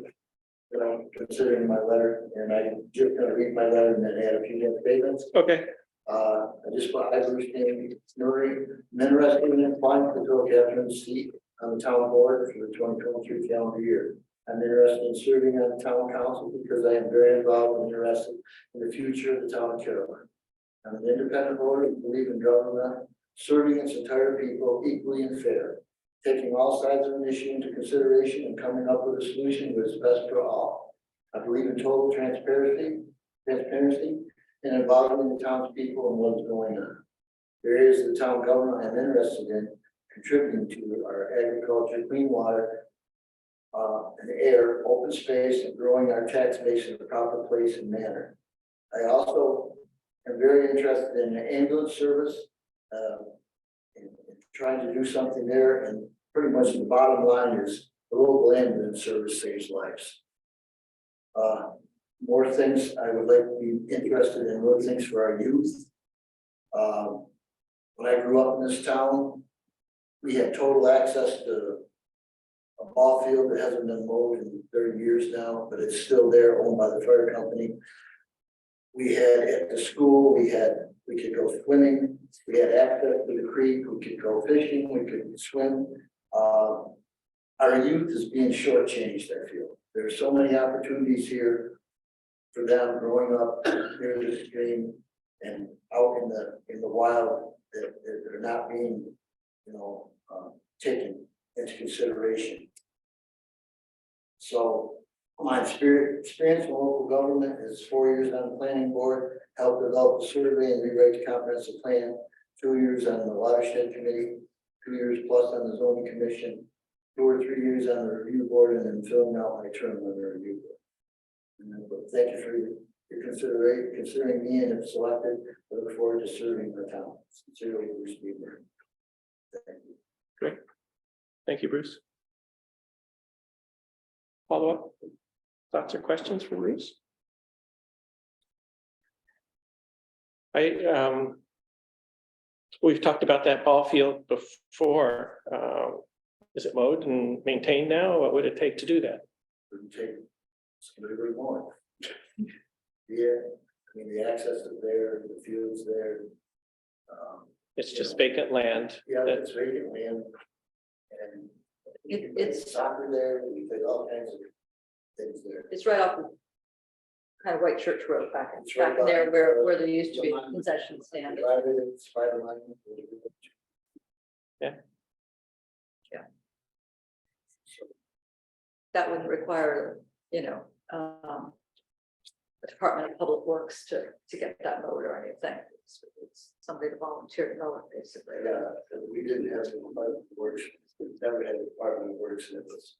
considering my letter, and I'm just gonna read my letter and then add a few more statements. Okay, I Bruce Murray, I'm interested in applying for the Bill Catherine's seat on the town board for the 2023 calendar year. I'm interested in serving on the town council because I am very involved and interested in the future of the town of Caroline. I'm an independent voter and believe in government serving its entire people equally and fair, taking all sides of an issue into consideration and coming up with a solution that is best for all. I believe in total transparency, and involving the townspeople and what's going on. Areas of the town government I'm interested in contributing to are agriculture, clean water, and air, open space, and growing our tax base in the proper place and manner. I also am very interested in the ambulance service, and trying to do something there. And pretty much the bottom line is the local ambulance service saves lives. More things I would like to be interested in, more things for our youth. When I grew up in this town, We have total access to a ball field that hasn't been mowed in 30 years now, but it's still there, owned by the fire company. We had at the school, we could go swimming, we had access to the creek, we could go fishing, we could swim. Our youth is being shortchanged, I feel. There's so many opportunities here for them growing up near the stream and out in the wild that they're not being, taken into consideration. So my experience in local government is 4 years on the planning board, helped develop the survey and rewrite the comprehensive plan, 2 years on the watershed committee, 2 years plus on the zoning commission, 2 or 3 years on the review board, and then filling out my term on the review board. And then, but thank you for your considering me, and if selected, I look forward to serving the town. Sincerely, Bruce Bieber. Thank you. Great. Thank you, Bruce. Follow-up thoughts or questions for Bruce? We've talked about that ball field before. Is it mowed and maintained now? What would it take to do that? Wouldn't take somebody more. Yeah, I mean, the access is there, the field's there. It's just vacant land. Yeah, it's vacant land. And it's soccer there, we did all kinds of things there. It's right off the kind of White Church Road back It's right in there off where there used to be a concession stand. Drive it, it's Spider line. That wouldn't require, the Department of Public Works to get that mowed or anything. It's somebody to volunteer to mow it, basically. Yeah, we didn't have the Department of Works, we never had the Department of Works, and it was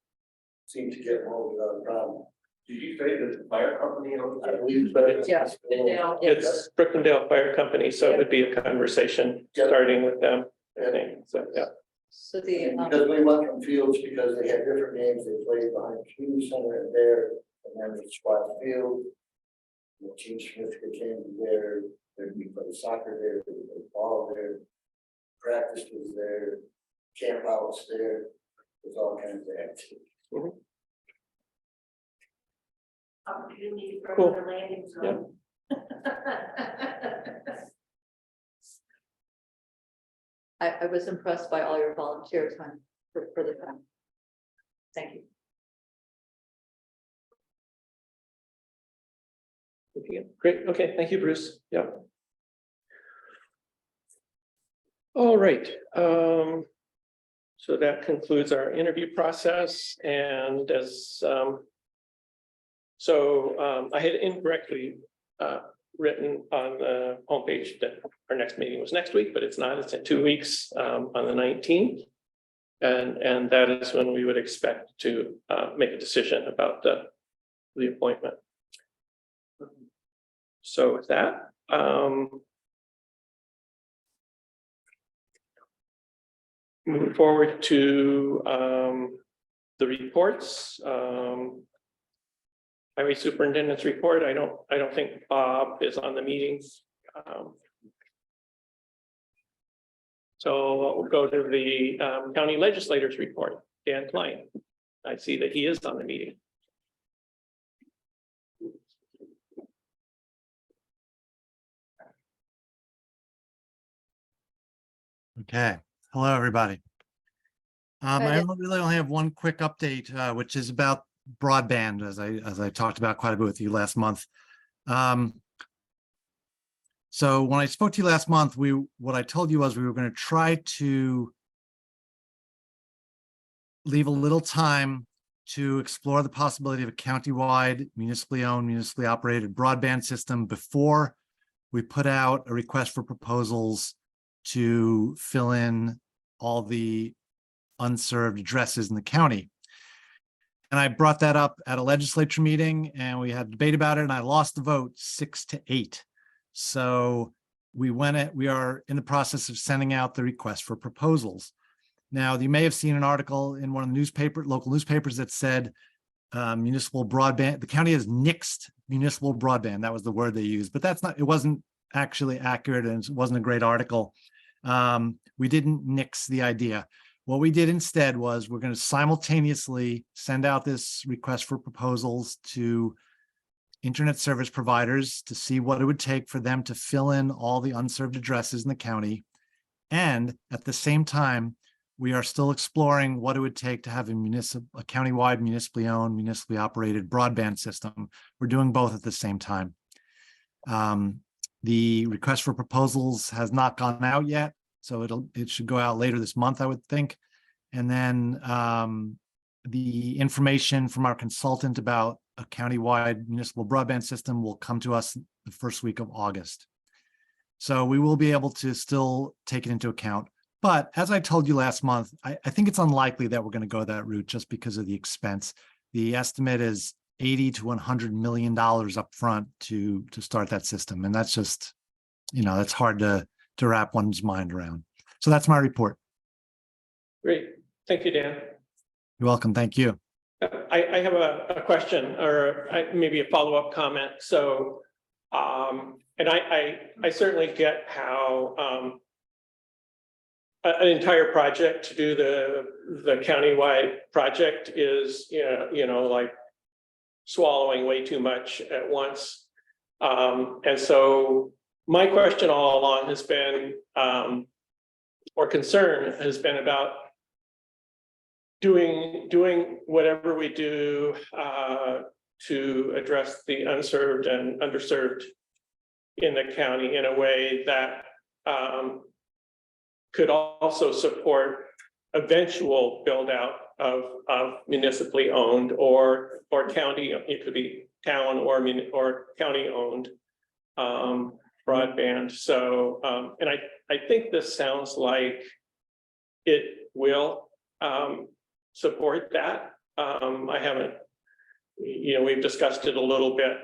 seemed to get mowed without a problem. Did you say that the fire company owns I believe, but it's. Yeah. It's Brookendale Fire Company, so it would be a conversation starting with them, I think. So, yeah. So the, Because we went from fields because they had different names, they played behind the community center and there, and then they swapped field. The team Smith came there, then we played soccer there, we played ball there. Practice was there, camp outs there, there's all kinds of activities. Opportunity for Cool. the landing zone. I was impressed by all your volunteers for the time. Thank you. Great. Okay. Thank you, Bruce. Yeah. All right. So that concludes our interview process, and as I had incorrectly written on the homepage that our next meeting was next week, but it's not. It's in 2 weeks on the 19th, and that is when we would expect to make a decision about the appointment. So with that, moving forward to the reports. Highway Superintendent's report. I don't think Bob is on the meetings. So we'll go to the county legislators report. Dan Klein. I see that he is on the meeting. Okay, hello, everybody. I Hi. really only have one quick update, which is about broadband, as I talked about quite a bit with you last month. So when I spoke to you last month, what I told you was we were going to try to leave a little time to explore the possibility of a countywide, municipally owned, municipally operated broadband system before we put out a request for proposals to fill in all the unserved addresses in the county. And I brought that up at a legislature meeting and we had a debate about it, and I lost the vote 6-8. So we are in the process of sending out the request for proposals. Now, you may have seen an article in one of the local newspapers that said municipal broadband, the county has nixed municipal broadband. That was the word they used, but it wasn't actually accurate, and it wasn't a great article. We didn't nix the idea. What we did instead was we're going to simultaneously send out this request for proposals to internet service providers to see what it would take for them to fill in all the unserved addresses in the county. And at the same time, we are still exploring what it would take to have a countywide municipally owned, municipally operated broadband system. We're doing both at the same time. The request for proposals has not gone out yet, so it should go out later this month, I would think. And then the information from our consultant about a countywide municipal broadband system will come to us the first week of August. So we will be able to still take it into account. But as I told you last month, I think it's unlikely that we're going to go that route just because of the expense. The estimate is $80 to $100 million up front to start that system. And that's just, that's hard to wrap one's mind around. So that's my report. Great. Thank you, Dan. You're welcome. Thank you. I have a question or maybe a follow-up comment. So, and I certainly get how an entire project to do the countywide project is, like swallowing way too much at once. And so my question all along has been, or concern has been about doing whatever we do to address the unserved and underserved in the county in a way that could also support eventual build out of municipally owned or county, it could be town or county owned broadband. So and I think this sounds like it will support that. I haven't, we've discussed it a little bit,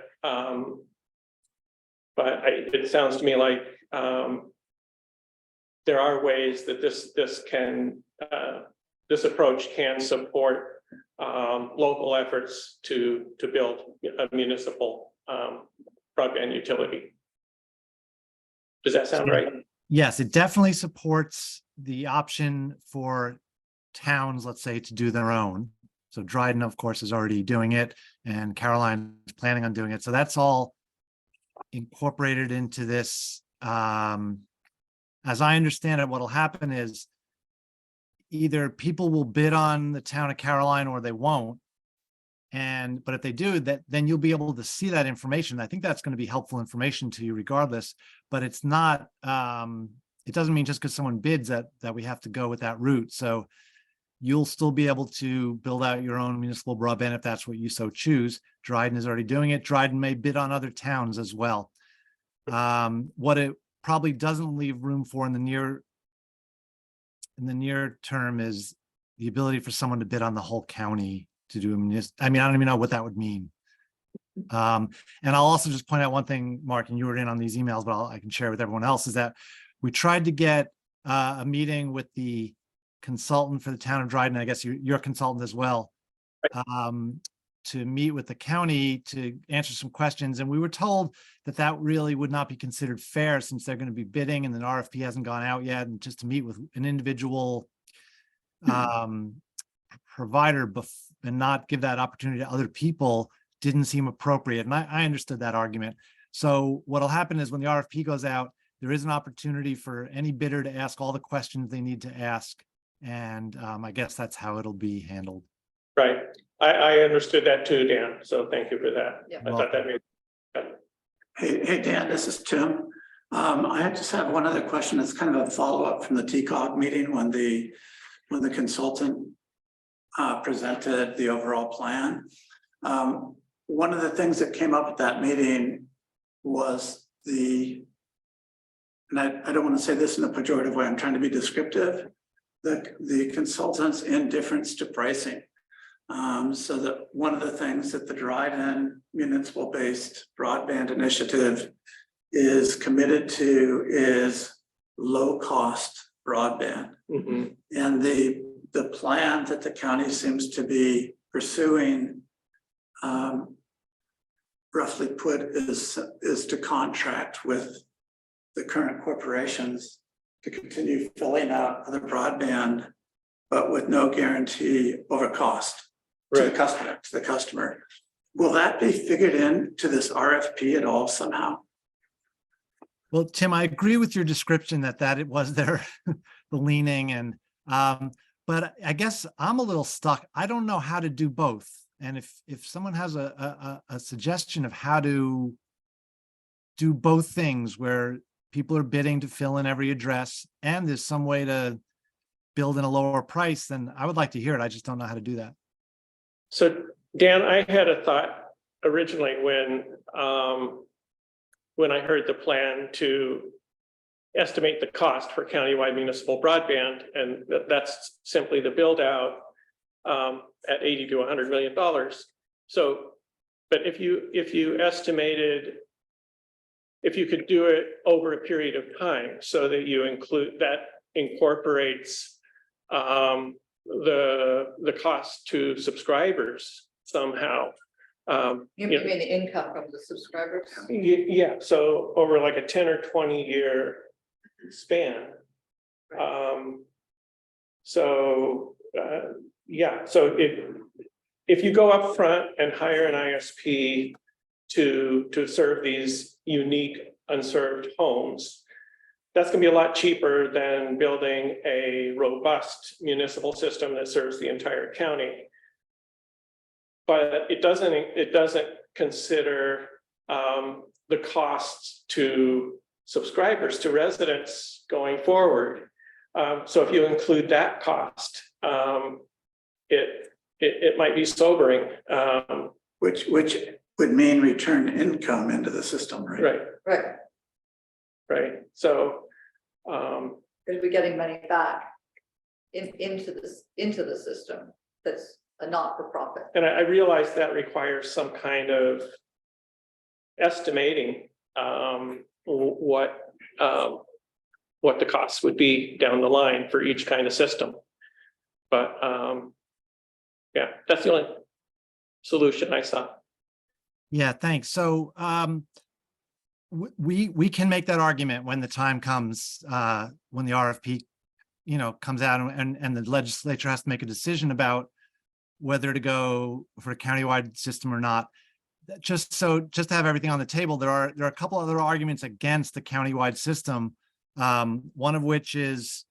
but it sounds to me like there are ways that this approach can support local efforts to build a municipal broadband utility. Does that sound right? Yes, it definitely supports the option for towns, let's say, to do their own. So Dryden, of course, is already doing it, and Caroline is planning on doing it. So that's all incorporated into this. As I understand it, what'll happen is either people will bid on the town of Caroline or they won't. But if they do that, then you'll be able to see that information. I think that's going to be helpful information to you regardless, but it's not, it doesn't mean just because someone bids that we have to go with that route. So you'll still be able to build out your own municipal broadband if that's what you so choose. Dryden is already doing it. Dryden may bid on other towns as well. What it probably doesn't leave room for in the near term is the ability for someone to bid on the whole county to do I don't even know what that would mean. And I'll also just point out one thing, Mark, and you were in on these emails, but I can share with everyone else, is that we tried to get a meeting with the consultant for the town of Dryden, I guess you're a consultant as well, to meet with the county to answer some questions. And we were told that really would not be considered fair since they're going to be bidding and the RFP hasn't gone out yet. And just to meet with an individual provider and not give that opportunity to other people didn't seem appropriate. And I understood that argument. So what'll happen is when the RFP goes out, there is an opportunity for any bidder to ask all the questions they need to ask. And I guess that's how it'll be handled. Right. I understood that too, Dan. So thank you for that. Yeah. I thought that made. Hey, Dan, this is Tim. I just have one other question. It's kind of a follow-up from the TCOG meeting when the consultant presented the overall plan. One of the things that came up at that meeting was and I don't want to say this in a pejorative way, I'm trying to be descriptive, the consultant's indifference to pricing. So that one of the things that the Dryden municipal-based broadband initiative is committed to is low-cost broadband. Mm-hmm. And the plan that the county seems to be pursuing, roughly put, is to contract with the current corporations to continue filling out other broadband but with no guarantee over cost to the customer. Will that be figured into this RFP at all somehow? Well, Tim, I agree with your description that it was their the leaning and but I guess I'm a little stuck. I don't know how to do both. And if someone has a suggestion of how to do both things where people are bidding to fill in every address and there's some way to build in a lower price, then I would like to hear it. I just don't know how to do that. So Dan, I had a thought originally when I heard the plan to estimate the cost for countywide municipal broadband, and that's simply the build out at $80 to $100 million. So, but if you estimated, if you could do it over a period of time so that you include, that incorporates the cost to subscribers somehow. You mean the income from the subscribers? Yeah, so over like a 10 or 20 year span. Yeah, so if you go up front and hire an ISP to serve these unique unserved homes, that's gonna be a lot cheaper than building a robust municipal system that serves the entire county. But it doesn't consider the costs to subscribers, to residents going forward. So if you include that cost, it might be sobering. Which would mean return income into the system, right? Right. So Because we're getting money back into the system that's a not-for-profit. and I realize that requires some kind of estimating what the costs would be down the line for each kind of system. But yeah, that's the only solution I saw. Yeah, thanks. So we can make that argument when the time comes, when the RFP, comes out and the legislature has to make a decision about whether to go for a countywide system or not. Just to have everything on the table, there are a couple other arguments against the countywide system. One of which is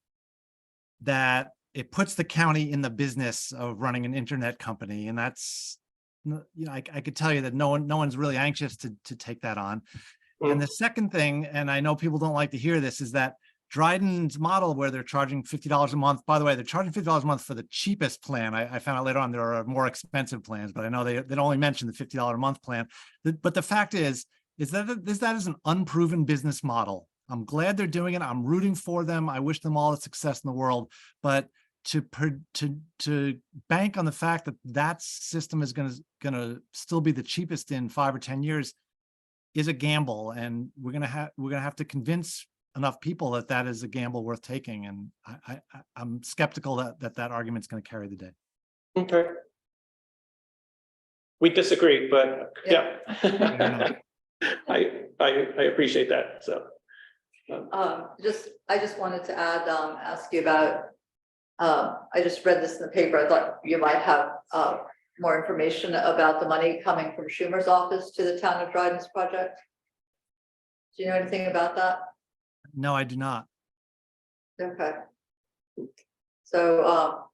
that it puts the county in the business of running an internet company, and that's, I could tell you that no one's really anxious to take that on. And the second thing, and I know people don't like to hear this, is that Dryden's model where they're charging $50 a month. By the way, they're charging $50 a month for the cheapest plan. I found out later on there are more expensive plans, but I know they only mention the $50 a month plan. But the fact is that that is an unproven business model. I'm glad they're doing it. I'm rooting for them. I wish them all the success in the world. But to bank on the fact that that system is gonna still be the cheapest in 5 or 10 years is a gamble, and we're gonna have to convince enough people that is a gamble worth taking. And I'm skeptical that argument's going to carry the day. Okay. We disagree, but yeah. I appreciate that. So. I just wanted to ask you about, I just read this in the paper. I thought you might have more information about the money coming from Schumer's office to the town of Dryden's project. Do you know anything about that? No, I do not. Okay. So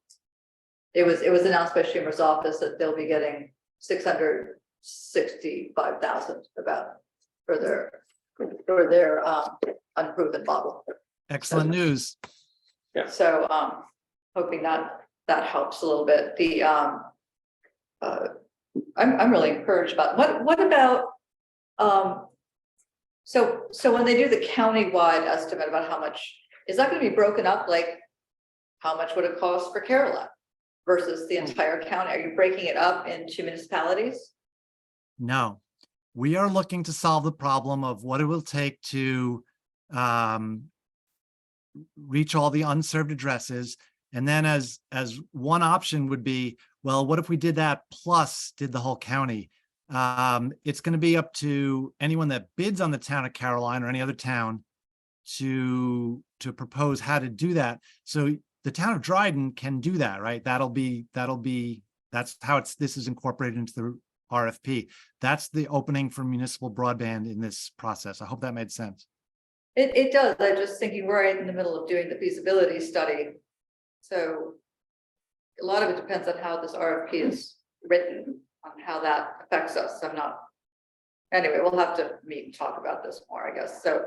it was announced by Schumer's office that they'll be getting $665,000 about for their unproven model. Excellent news. Yeah. So hoping that helps a little bit. The I'm really encouraged about what about so when they do the countywide estimate about how much is that going to be broken up, like how much would it cost for Caroline versus the entire county? Are you breaking it up into municipalities? No, we are looking to solve the problem of what it will take to reach all the unserved addresses. And then as one option would be, well, what if we did that plus did the whole county? It's going to be up to anyone that bids on the town of Caroline or any other town to propose how to do that. So the town of Dryden can do that, right? That's how this is incorporated into the RFP. That's the opening for municipal broadband in this process. I hope that made sense. It does. I'm just thinking we're right in the middle of doing the feasibility study. So a lot of it depends on how this RFP is written, on how that affects us. I'm not, anyway, we'll have to meet and talk about this more, I guess. So,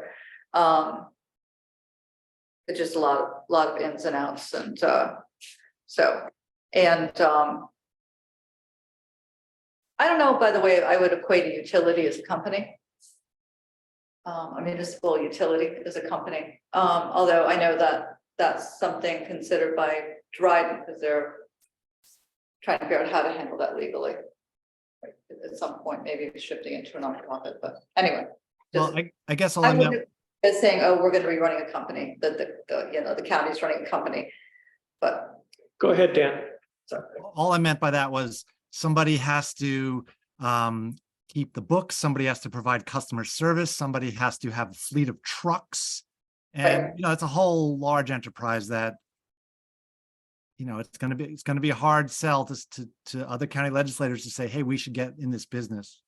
it's just a lot of ins and outs, and I don't know, by the way, I would equate a utility as a company. A municipal utility as a company, although I know that that's something considered by Dryden because they're trying to figure out how to handle that legally. At some point, maybe shifting into a nonprofit, but anyway. Well, I guess all I wouldn't meant, as saying, oh, we're going to be running a company, that the county's running a company, but. Go ahead, Dan. all I meant by that was somebody has to keep the books, somebody has to provide customer service, somebody has to have a fleet of trucks. And, it's a whole large enterprise that, it's going to be a hard sell to other county legislators to say, hey, we should get in this business.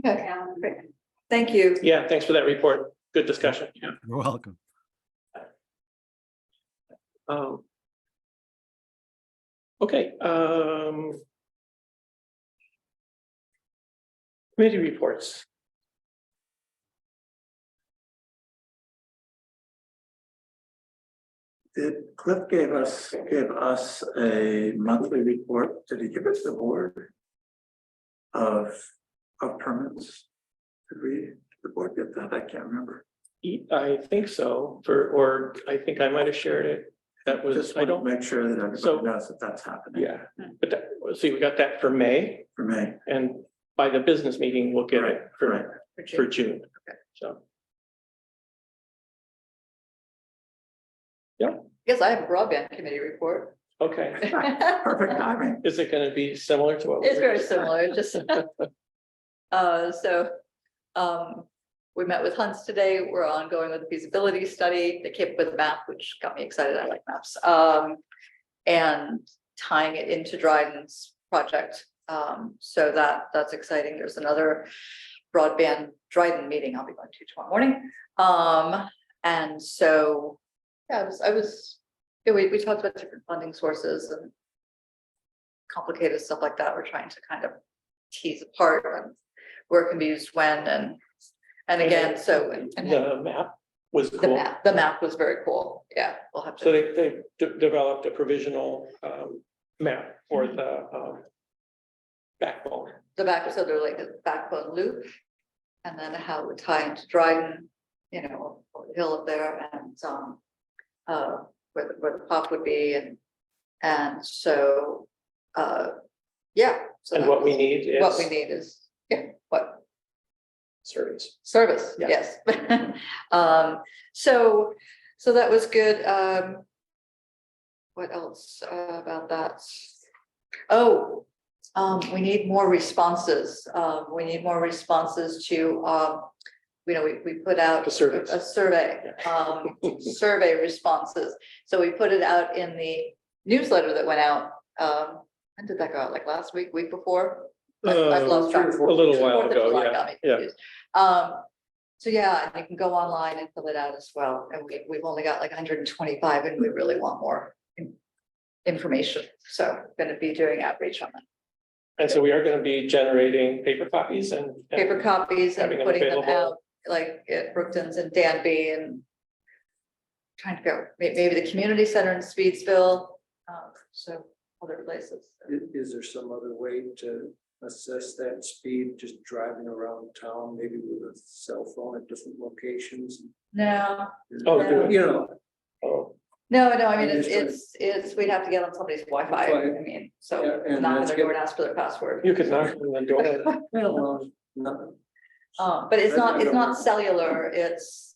Okay, great. Thank you. Yeah, thanks for that report. Good discussion. Yeah. You're welcome. Okay. Committee reports. Did Cliff give us a monthly report? Did he give us the board of permits? Did the board get that? I can't remember. I think so, or I think I might have shared it. That was, Just I don't make sure that everybody knows that that's happening. Yeah, but let's see, we got that for May, For May. and by the business meeting, we'll get it Right. for June. Okay. So, Yes, I have a broadband committee report. okay. Perfect timing. Is it gonna be similar to what? It's very similar, it's just. We met with Hunts today. We're ongoing with the feasibility study. They came up with a map, which got me excited. I like maps. And tying it into Dryden's project. So that's exciting. There's another broadband Dryden meeting I'll be going to tomorrow morning. And so, yeah, we talked about different funding sources and complicated stuff like that. We're trying to kind of tease apart and where it can be used when, and again, so. And The map was cool. the map was very cool. Yeah, we'll have to. So they developed a provisional map for the backbone. So they're like a backbone loop. And then how it would tie into Dryden, over the hill up there, and where the pop would be, and so yeah. So And what we need is. What we need is, what? Service, Yeah. yes. So that was good. What else about that? Oh, we need more responses. We need more responses to, we put out The surveys. a survey, survey responses. So we put it out in the newsletter that went out. When did that go out? Like last week, week before? I've lost track. A little while 4th of ago, July yeah, got me yeah. confused. So yeah, and you can go online and fill it out as well. And we've only got like 125 and we really want more information. So going to be doing outreach on that. And so we are gonna be generating paper copies and. Paper copies and having them putting them available. out like at Brookton's and Danby and trying to go, maybe the community center in Speedsville. So other places. Is there some other way to assess that speed, just driving around town, maybe with a cell phone at different locations? No, Oh, No. do You it. know, Oh, no, I mean, I'm just it's, we'd have to get on somebody's Wi-Fi. That's why- I mean, so Yeah, and knock on let's their get- door and ask for their password. you could knock on the door. well, nothing. But it's I don't not know. cellular, it's,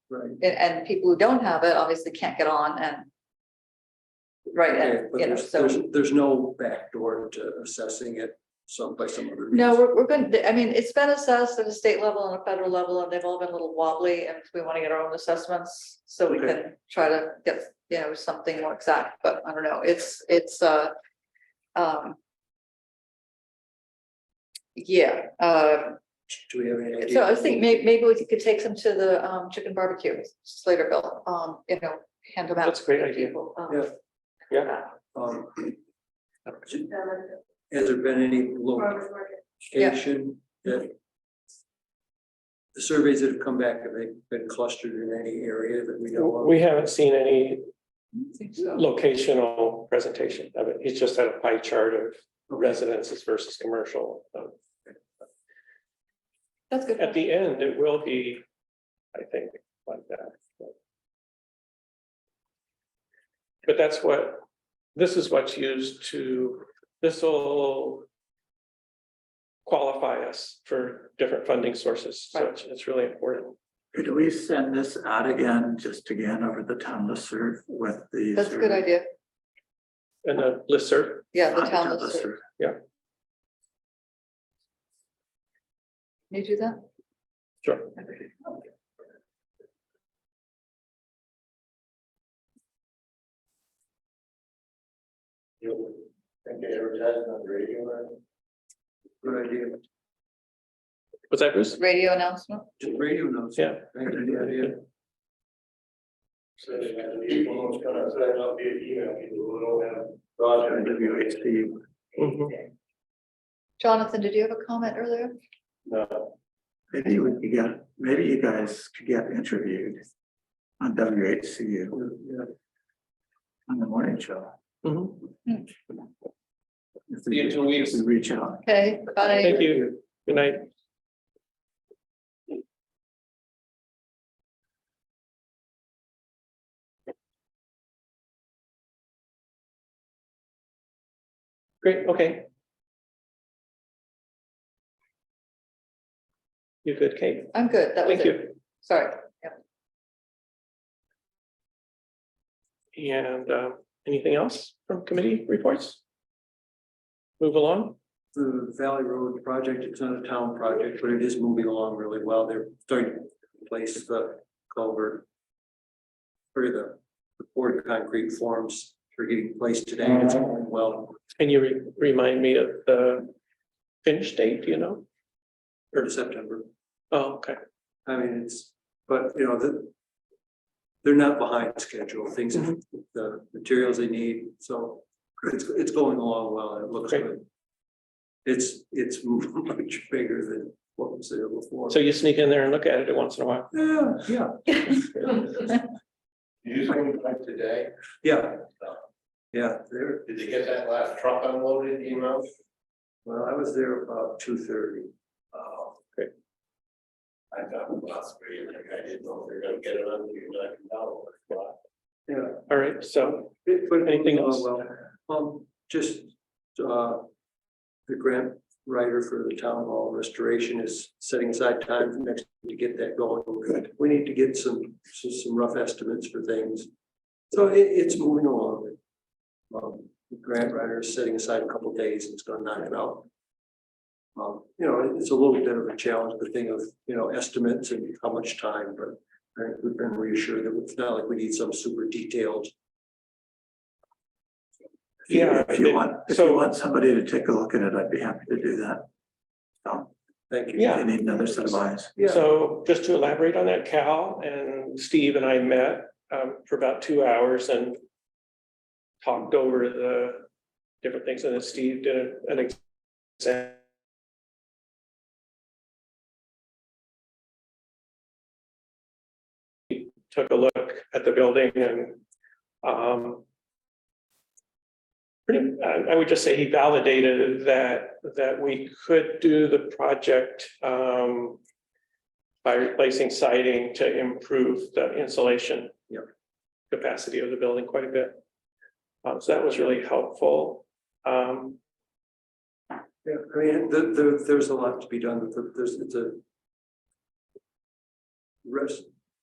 Right. and people who don't have it obviously can't get on and. Right, Okay, and, but so, there's no backdoor to assessing it some by some other. No, we're going to, I mean, it's been assessed at a state level and a federal level, and they've all been a little wobbly, and we want to get our own assessments. So we Okay. can try to get, something more exact, but I don't know, yeah, Do we have any idea? so I was thinking maybe we could take some to the chicken barbecue, Slaterville, hand them out. That's a great to idea. people, Yeah. Yeah. Has there been any location that the surveys that have come back, have they been clustered in any area that we know of? We haven't seen any I think so. locational presentation of it. He's just had a pie chart of residences versus commercial. That's good. At the end, it will be, I think, like that. But that's what, this is what's used to, this will qualify us for different funding sources. So it's really important. Could we send this out again, just again over the town listserv with the? That's a good idea. And a listserv. Yeah, the On town the listserv. listserv. Can you do that? Sure. Think they advertise on the radio, right? Good idea. What's that, Bruce? Radio announcement? Just radio notes. Yeah. Thank you, good idea. So people who's gonna sign up via email, people who don't have broadband. WHC. Mhm. Jonathan, did you have a comment earlier? No. Maybe maybe you guys could get interviewed on WHCU on the morning show. Mhm. If See you in 2 weeks. we reach out. Okay, bye. Thank you. Good night. Great, okay. You good, Kate? I'm good. That was Thank it. you. Sorry. Yeah. And anything else from committee reports? Move along. The Valley Road project, it's not a town project, but it is moving along really well. They're starting to place the culvert. For the poured concrete forms for getting placed today. It's going well. Can you remind me of the finish date, do you know? 3rd of September. Oh, okay. I mean, but they're not behind schedule, things, the materials they need, so it's going along well, and it looks Great. good. It's much bigger than what was there before. So you sneak in there and look at it once in a while? Yeah. You going back today? Yeah, Did they get that last truck unloaded, you know? well, I was there about 2:30. Great. I thought it was great, like I didn't know if they're gonna get it on $290. Yeah. All right, so But Anything else? Just, the grant writer for the town hall restoration is setting aside time for next to get that going. We need to get some rough estimates for things. So it's moving along. The grant writer is setting aside a couple of days, and it's gonna knock it out. It's a little bit of a challenge, the thing of, estimates and how much time, but I think we've been reassured that it's not like we need some super detailed. Yeah, If you want somebody to take a look at it, I'd be happy to do that. So, Thank you. Yeah. if you need another set of eyes. Yeah. So just to elaborate on that, Cal and Steve and I met for about 2 hours and talked over the different things, and then Steve did an exam. Took a look at the building and I would just say he validated that we could do the project by replacing siding to improve the insulation capacity of the building quite a bit. So that was really helpful. Yeah, I mean, there's a lot to be done. It's a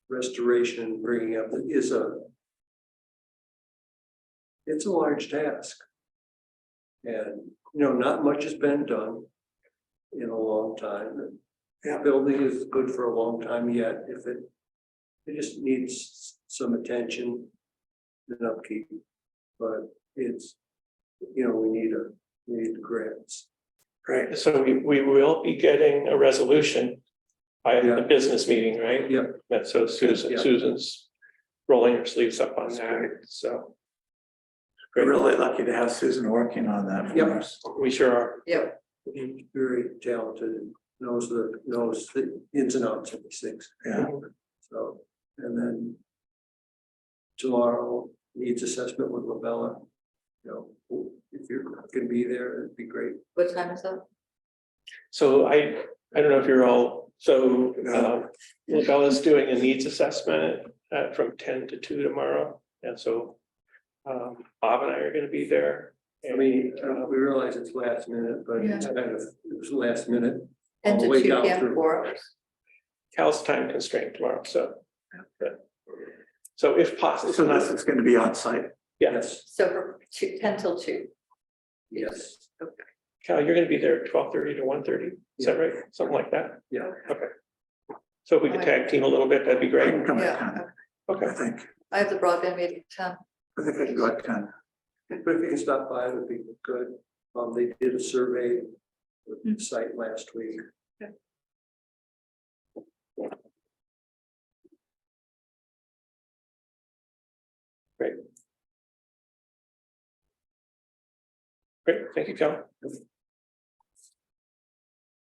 restoration, bringing up it's a large task. And, not much has been done in a long time. The building is good for a long time yet, if it just needs some attention and upkeep. But it's, we need the grants. Right, so we will be getting a resolution by Yeah. the business meeting, right? Yeah. That's so Yeah. Susan's rolling her sleeves up on that, so. We're Great, lucky to have Susan working on that for us. We sure are. Yep. He's very talented, knows the ins and outs of these things. Yeah. So, and then tomorrow needs assessment with Labella. If you can be there, it'd be great. What time is that? So I don't know if you're all, so Labella's doing a needs assessment from 10 to 2 tomorrow. And so Bob and I are gonna be there. I mean, we realize it's last minute, but it's Yeah. kind of, it was last minute. And all to the way 2 down p.m. through. 4 hours. Cal's time constrained tomorrow, so. So if possible. So this is going to be on site? Yes, So for 10 till 2. yes, Cal, you're gonna be there 12:30 to 1:30, is that right? Something like that? yeah. Okay. So if we could tag team a little bit, that'd be great. Yeah, Okay. think. I have the broadband meeting at 10. I think I can go at 10. But if you can stop by, it would be good. They did a survey with the site last week. Great, thank you, Cal.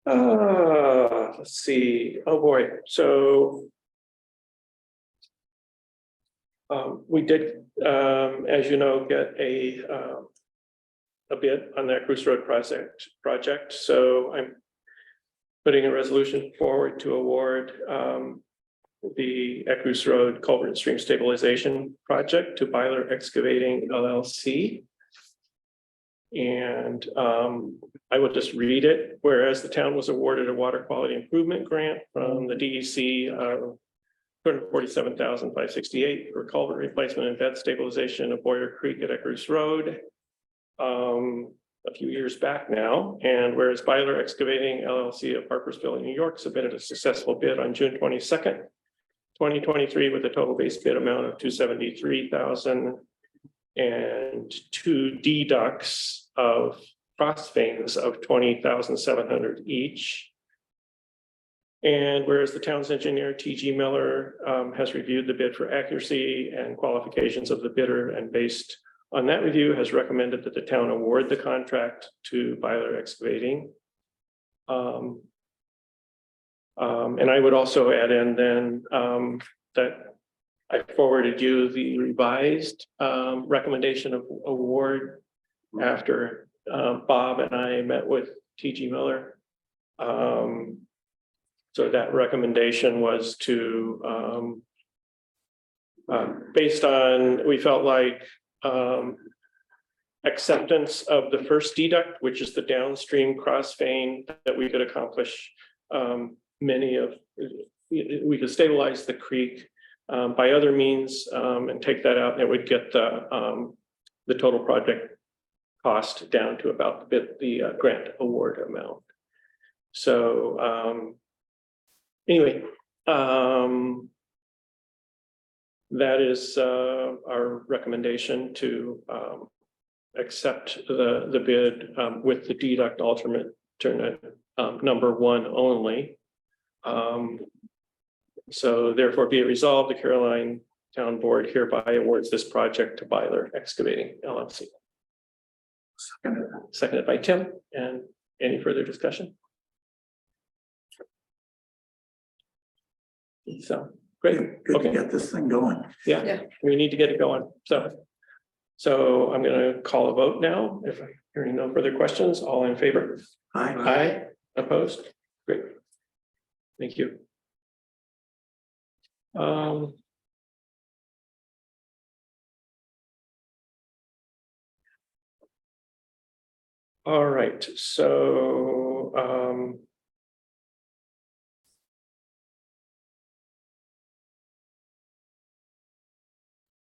Let's see, oh boy, so. We did, as you know, get a bid on that Cruise Road project, so I'm putting a resolution forward to award the Cruise Road Culvert and Stream Stabilization Project to Byler Excavating LLC. And I will just read it. Whereas the town was awarded a water quality improvement grant from the DEC $247,568 for culvert replacement and bed stabilization of Boyer Creek at Eckers Road a few years back now. And whereas Byler Excavating LLC of Parkersville, New York submitted a successful bid on June 22nd, 2023 with a total base bid amount of $273,000 and 2 deducts of cross veins of $20,700 each. And whereas the town's engineer, T.G. Miller, has reviewed the bid for accuracy and qualifications of the bidder, and based on that review has recommended that the town award the contract to Byler Excavating. And I would also add in then that I forwarded you the revised recommendation of award after Bob and I met with T.G. Miller. So that recommendation was to, based on, we felt like acceptance of the first deduct, which is the downstream cross vein, that we could accomplish we could stabilize the creek by other means and take that out, and it would get the total project cost down to about the grant award amount. So anyway, that is our recommendation to accept the bid with the deduct alternate number 1 only. So therefore be it resolved, the Caroline Town Board hereby awards this project to Byler Excavating LLC. Seconded by Tim. And any further discussion? So great. Good Okay. to get this thing going. Yeah, we need to get it going. So I'm going to call a vote now. If I hear no further questions, all in favor? Aye. Aye. Opposed? Great. Thank you. All right, so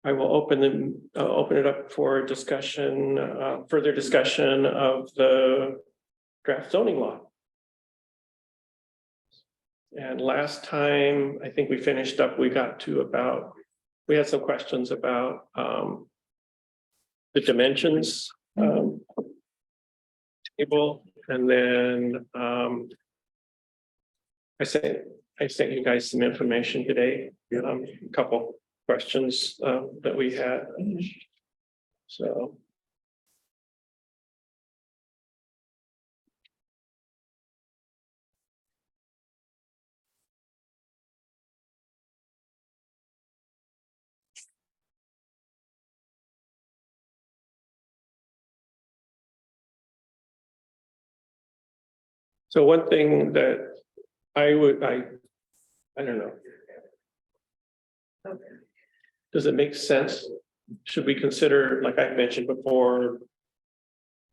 I will open it up for discussion, further discussion of the draft zoning law. And last time, I think we finished up, we got to about, we had some questions about the dimensions table, and then I sent you guys some information today, a couple questions that we had. So. So one thing that I don't know. Does it make sense? Should we consider, like I mentioned before,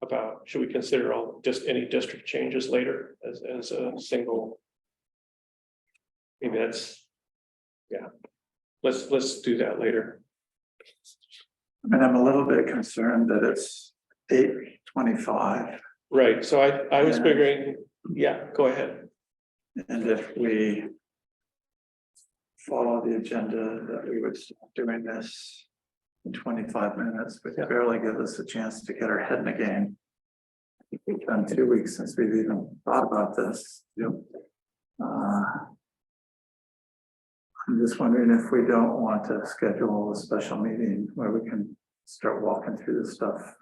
about, should we consider all just any district changes later as a single? Maybe that's, yeah, let's do that later. I mean, I'm a little bit concerned that it's 8:25. Right, so I was Yeah. figuring, yeah, go ahead. And if we follow the agenda, that we would start doing this in 25 minutes, but Yeah. barely give us a chance to get our head in the game. I think it's been 2 weeks since we've even thought about this. I'm just wondering if we don't want to schedule a special meeting where we can start walking through this stuff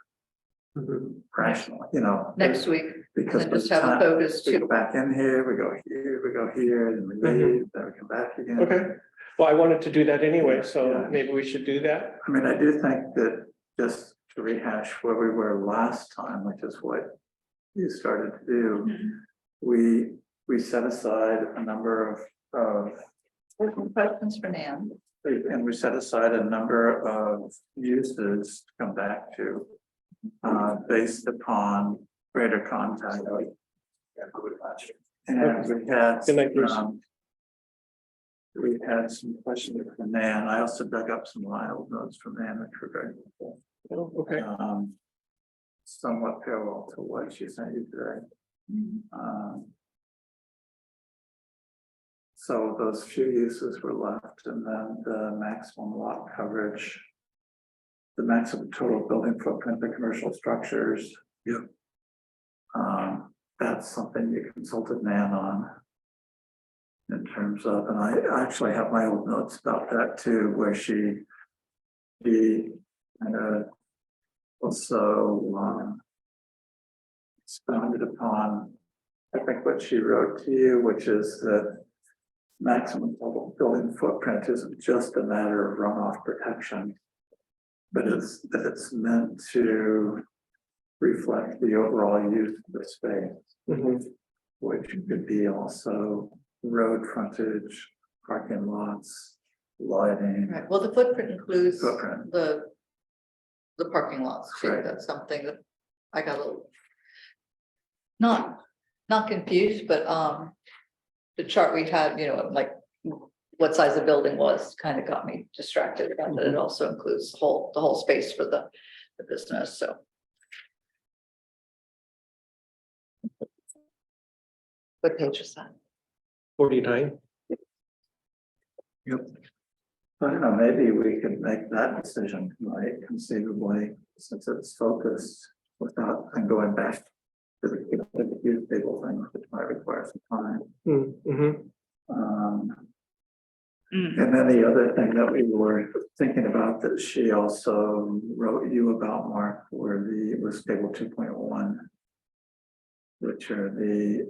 rationally, Next week, because and by just the have a time focus we to, go back in here, we go here, then we leave, then we come back again. Okay, well, I wanted to do that anyway, so Yeah. maybe we should do that. I mean, I do think that, just to rehash where we were last time, which is what you started to do, we set aside a number of questions for Nan. and we set aside a number of uses to come back to, based upon greater contact. And we had, Good night, Bruce. we had some questions from Nan. I also dug up some wild notes from Nan, which were very helpful. Oh, okay, Somewhat parallel to what she sent you today. So those few uses were left, and then the maximum lot coverage. The maximum total building footprint, the commercial structures. Yep. That's something you consulted Nan on. In terms of, and I actually have my old notes about that too, where she kind of also expounded upon, I think, what she wrote to you, which is that maximum total building footprint isn't just a matter of runoff protection, but it's meant to reflect the overall use of the space, which could be also road frontage, parking lots, lighting. Right, well, the footprint includes Footprint. the parking lots too. Right. That's something that I got a little not confused, but the chart we had, like what size the building was, kind of got me distracted about that. It also includes the whole space for the business, so. What page is that? 49. Yep. I don't know, maybe we could make that decision, right, conceivably, since it's focused without, and going back to the use table thing, which might require some time. And then the other thing that we were thinking about that she also wrote you about, Mark, was table 2.1, which are the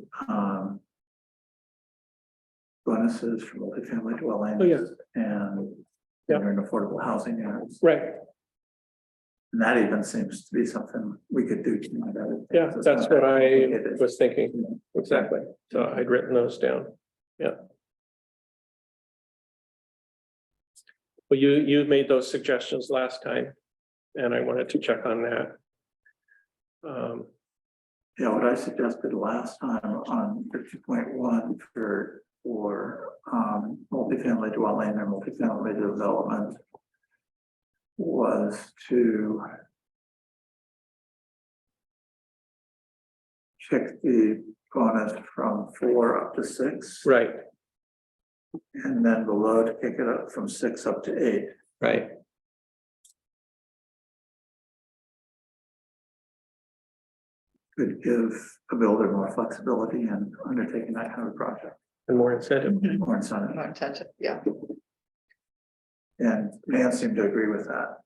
bonuses for multifamily dwellings. Oh, yeah. And Yeah. in affordable housing units. Right, And that even seems to be something we could do tonight. I would think. yeah, It's that's not what that I complicated. was thinking, exactly, so I'd written those down, yeah. Well, you made those suggestions last time, and I wanted to check on that. Yeah, what I suggested last time on 2.1 for multifamily dwelling or multifamily development was to kick the bonus from 4 up to 6. Right, And then below to kick it up from 6 up to 8. right. Could give a builder more flexibility in undertaking that kind of project, And more incentive. more incentive. More intensive, yeah. And Nan seemed to agree with that.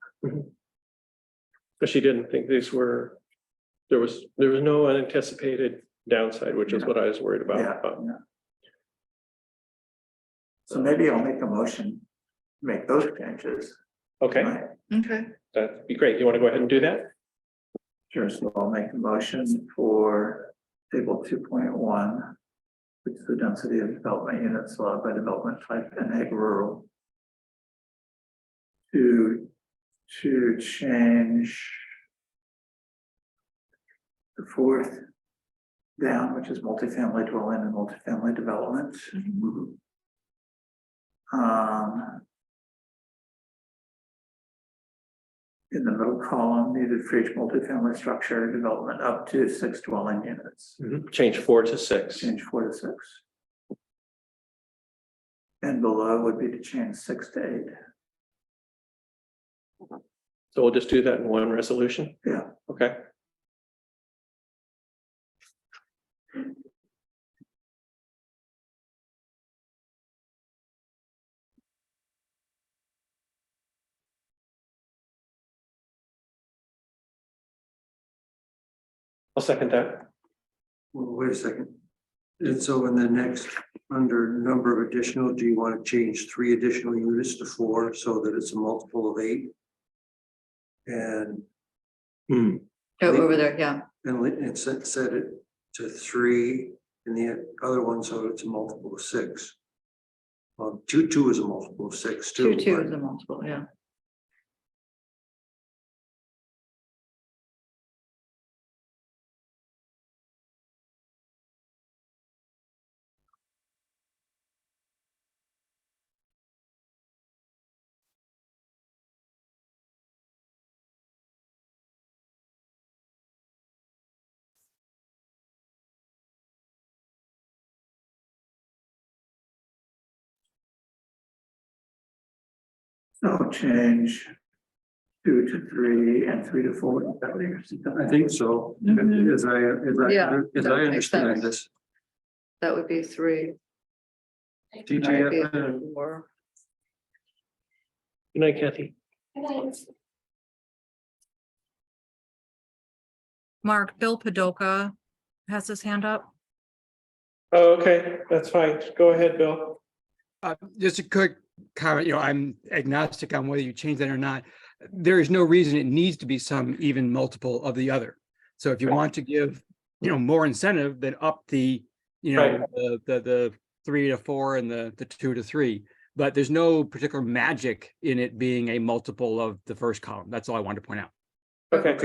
But she didn't think these were, there was no unanticipated downside, which is what I was worried Yeah, about. yeah. So maybe I'll make a motion, make those changes. Okay, Right. Okay. that'd be great. You want to go ahead and do that? Sure, so I'll make a motion for table 2.1, which is the density of development units allowed by development type and ag rural. To change the 4th down, which is multifamily dwelling and multifamily development. In the middle column, needed for each multifamily structure development up to 6 dwelling units, Change 4 to 6. change 4 to 6. And below would be to change 6 to 8. So we'll just do that in one resolution? Yeah. Okay. I'll second that. Well, wait a second. And so in the next, under number of additional, do you want to change 3 additional units to 4 so that it's a multiple of 8? And Oh, over there, yeah. and set it to 3 in the other one, so it's a multiple of 6. 2 is a multiple of 6 too. 2 is a multiple, yeah. So change 2 to 3 and 3 to 4. I think so. Mhm. As I, Yeah, as that I makes understand sense. this. That would be 3. That would be TGF, 4. Good night, Kathy. Mark, Bill Padoka has his hand up. Oh, okay, that's fine. Go ahead, Bill. Just a quick comment, I'm agnostic on whether you change that or not. There is no reason it needs to be some even multiple of the other. So if you want to give, more incentive, then up the, Right. the 3 to 4 and the 2 to 3. But there's no particular magic in it being a multiple of the first column. That's all I wanted to point out. Okay,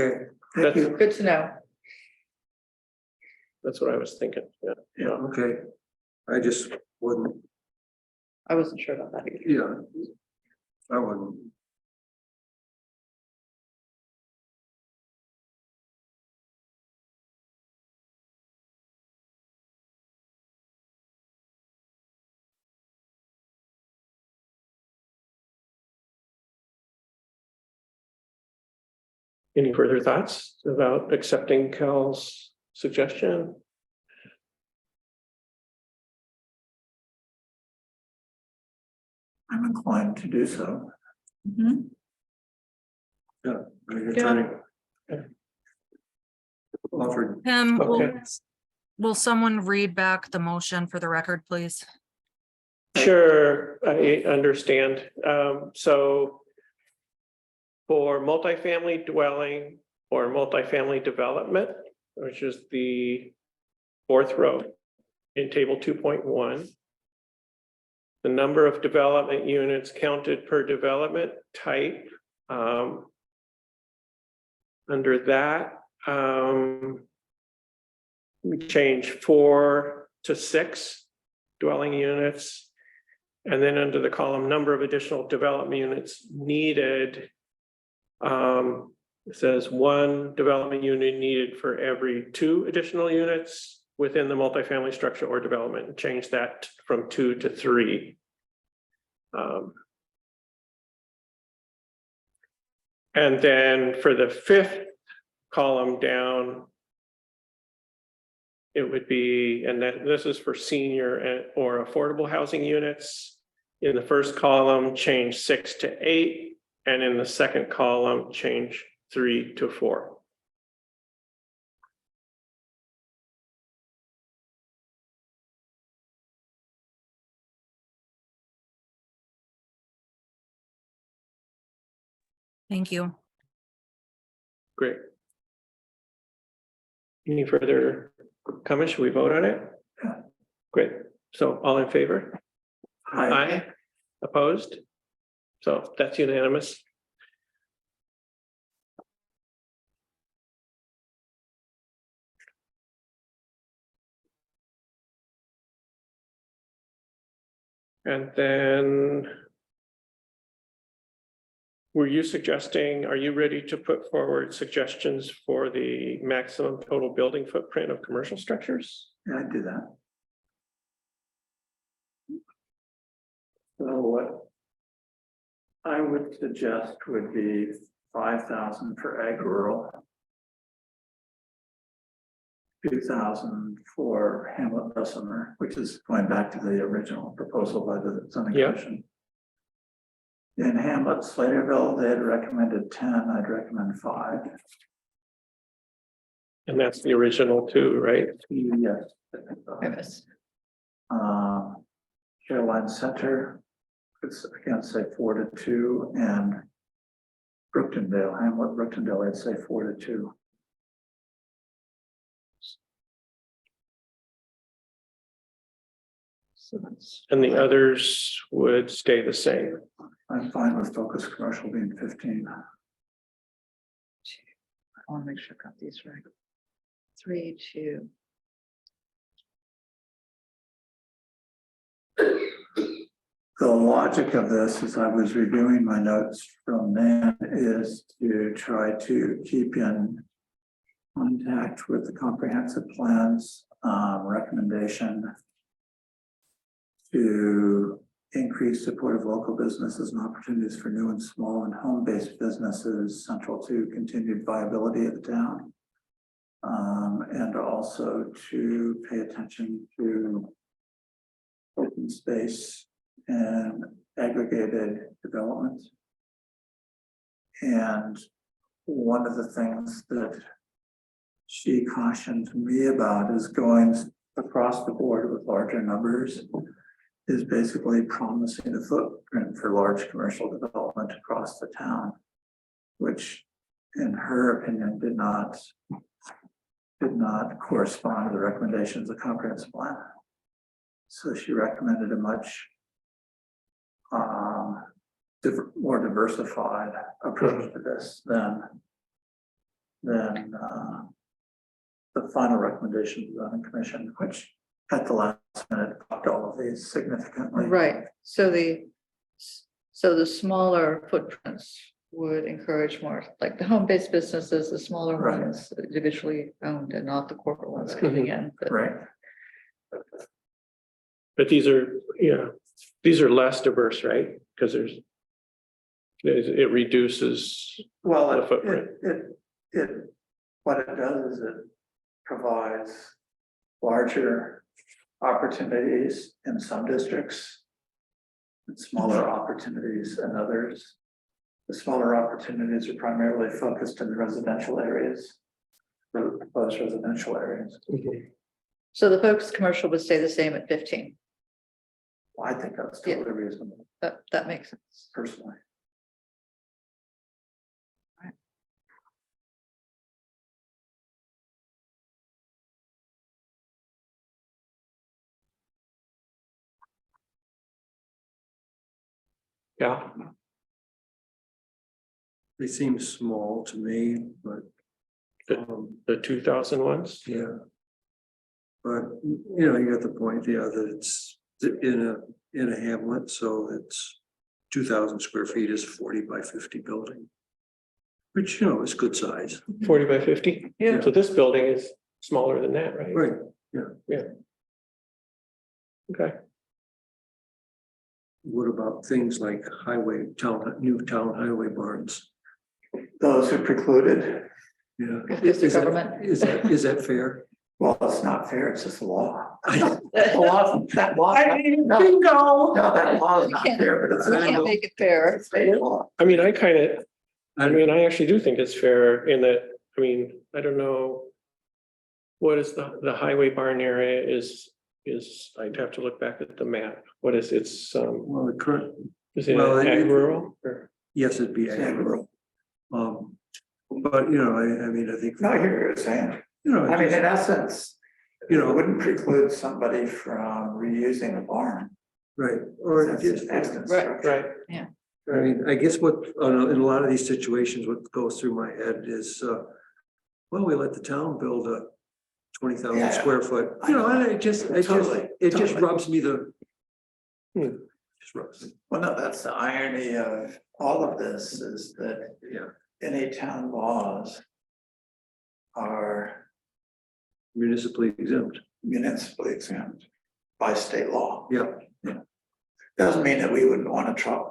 thank you. Good to know. that's what I was thinking. Yeah. Yeah, okay. I just wouldn't, I wasn't sure about that either. yeah. I wouldn't. Any further thoughts about accepting Cal's suggestion? I'm inclined to do so. Mhm. Yeah. I mean, Yeah. offered. Tim, Okay. will someone read back the motion for the record, please? Sure, I understand. So for multifamily dwelling or multifamily development, which is the 4th row in table 2.1, the number of development units counted per development type. Under that, we change 4 to 6 dwelling units. And then under the column, number of additional development units needed, It says 1 development unit needed for every 2 additional units within the multifamily structure or development, and change that from 2 to 3. And then for the 5th column down, it would be, and that this is for senior or affordable housing units. In the first column, change 6 to 8, and in the second column, change 3 to 4. Thank you. Great. Any further comments? Should we vote on it? Great. So all in favor? Aye. Opposed? So that's unanimous. And then were you suggesting, are you ready to put forward suggestions for the maximum total building footprint of commercial structures? Yeah, I'd do that. So what I would suggest would be 5,000 for ag rural. 2,000 for Hamlet Bessemer, which is going back to the original proposal by the zoning Yeah. commission. In Hamlet Sladeville, they had recommended 10, I'd recommend 5. And that's the original too, right? Yes. I think so. Yes. Caroline Center, it's again say 4 to 2, and Brooktondale, Hamlet Brooktondale, I'd say 4 to 2. And the others would stay the same. I'm fine with focus commercial being 15. I want to make sure I got these right. 3, 2. The logic of this, as I was reviewing my notes from then, is to try to keep in contact with the comprehensive plans recommendation to increase support of local businesses and opportunities for new and small and home-based businesses central to continued viability of the town. And also to pay attention to open space and aggregated development. And one of the things that she cautioned me about is going across the board with larger numbers is basically promising a footprint for large commercial development across the town, which in her opinion did not correspond to the recommendations of the comprehensive plan. So she recommended a much more diversified approach to this than the final recommendation of the zoning commission, which at the last minute upped all of these significantly. Right, so the smaller footprints would encourage more, like the home-based businesses, the smaller Right. ones, individually owned and not the corporate ones coming in. but- Right. But these are, these are less diverse, right? Because it reduces Well, the footprint. what it does is it provides larger opportunities in some districts and smaller opportunities in others. The smaller opportunities are primarily focused in the residential areas, the proposed residential areas. So the focus commercial would stay the same at 15. I think that's Yeah. totally reasonable, That makes sense. personally. Yeah. They seem small to me, but. The 2,000 ones. Yeah. But, you know, you got the point, that it's in a hamlet, so it's 2,000 square feet is 40 by 50 building. Which, you know, is good size. 40 by 50? Yeah. So this building is smaller than that, right? Right, Okay. what about things like new town highway barns? Those are precluded. Yeah. It's the government. Is that fair? Well, it's not fair, it's just the law. I- The law, that law. No, Bingo. that law is We not can't- fair, but it's. We can't make it fair. State law. I mean, I actually do think it's fair in that, I mean, I don't know. What is the highway barn area is, I'd have to look back at the map. What is, it's, Well, the current, is it well, ag rural or? yes, it'd be agro. But, you know, I mean, I think. No, I hear what you're saying. You know, I mean, in essence, you it know, wouldn't preclude somebody from reusing a barn. right, or That's just, an excellent Right. structure. Right. I mean, I guess what, in a lot of these situations, what goes through my head is, well, we let the town build a 20,000 Yeah. square foot, you know, and it just Totally, totally. rubs me the. Hmm. Just rubs me, Well, no, that's the irony of all of this is that yeah, any town laws are municipally exempt, municipally exempt by state law. yeah. Doesn't mean that we wouldn't want to try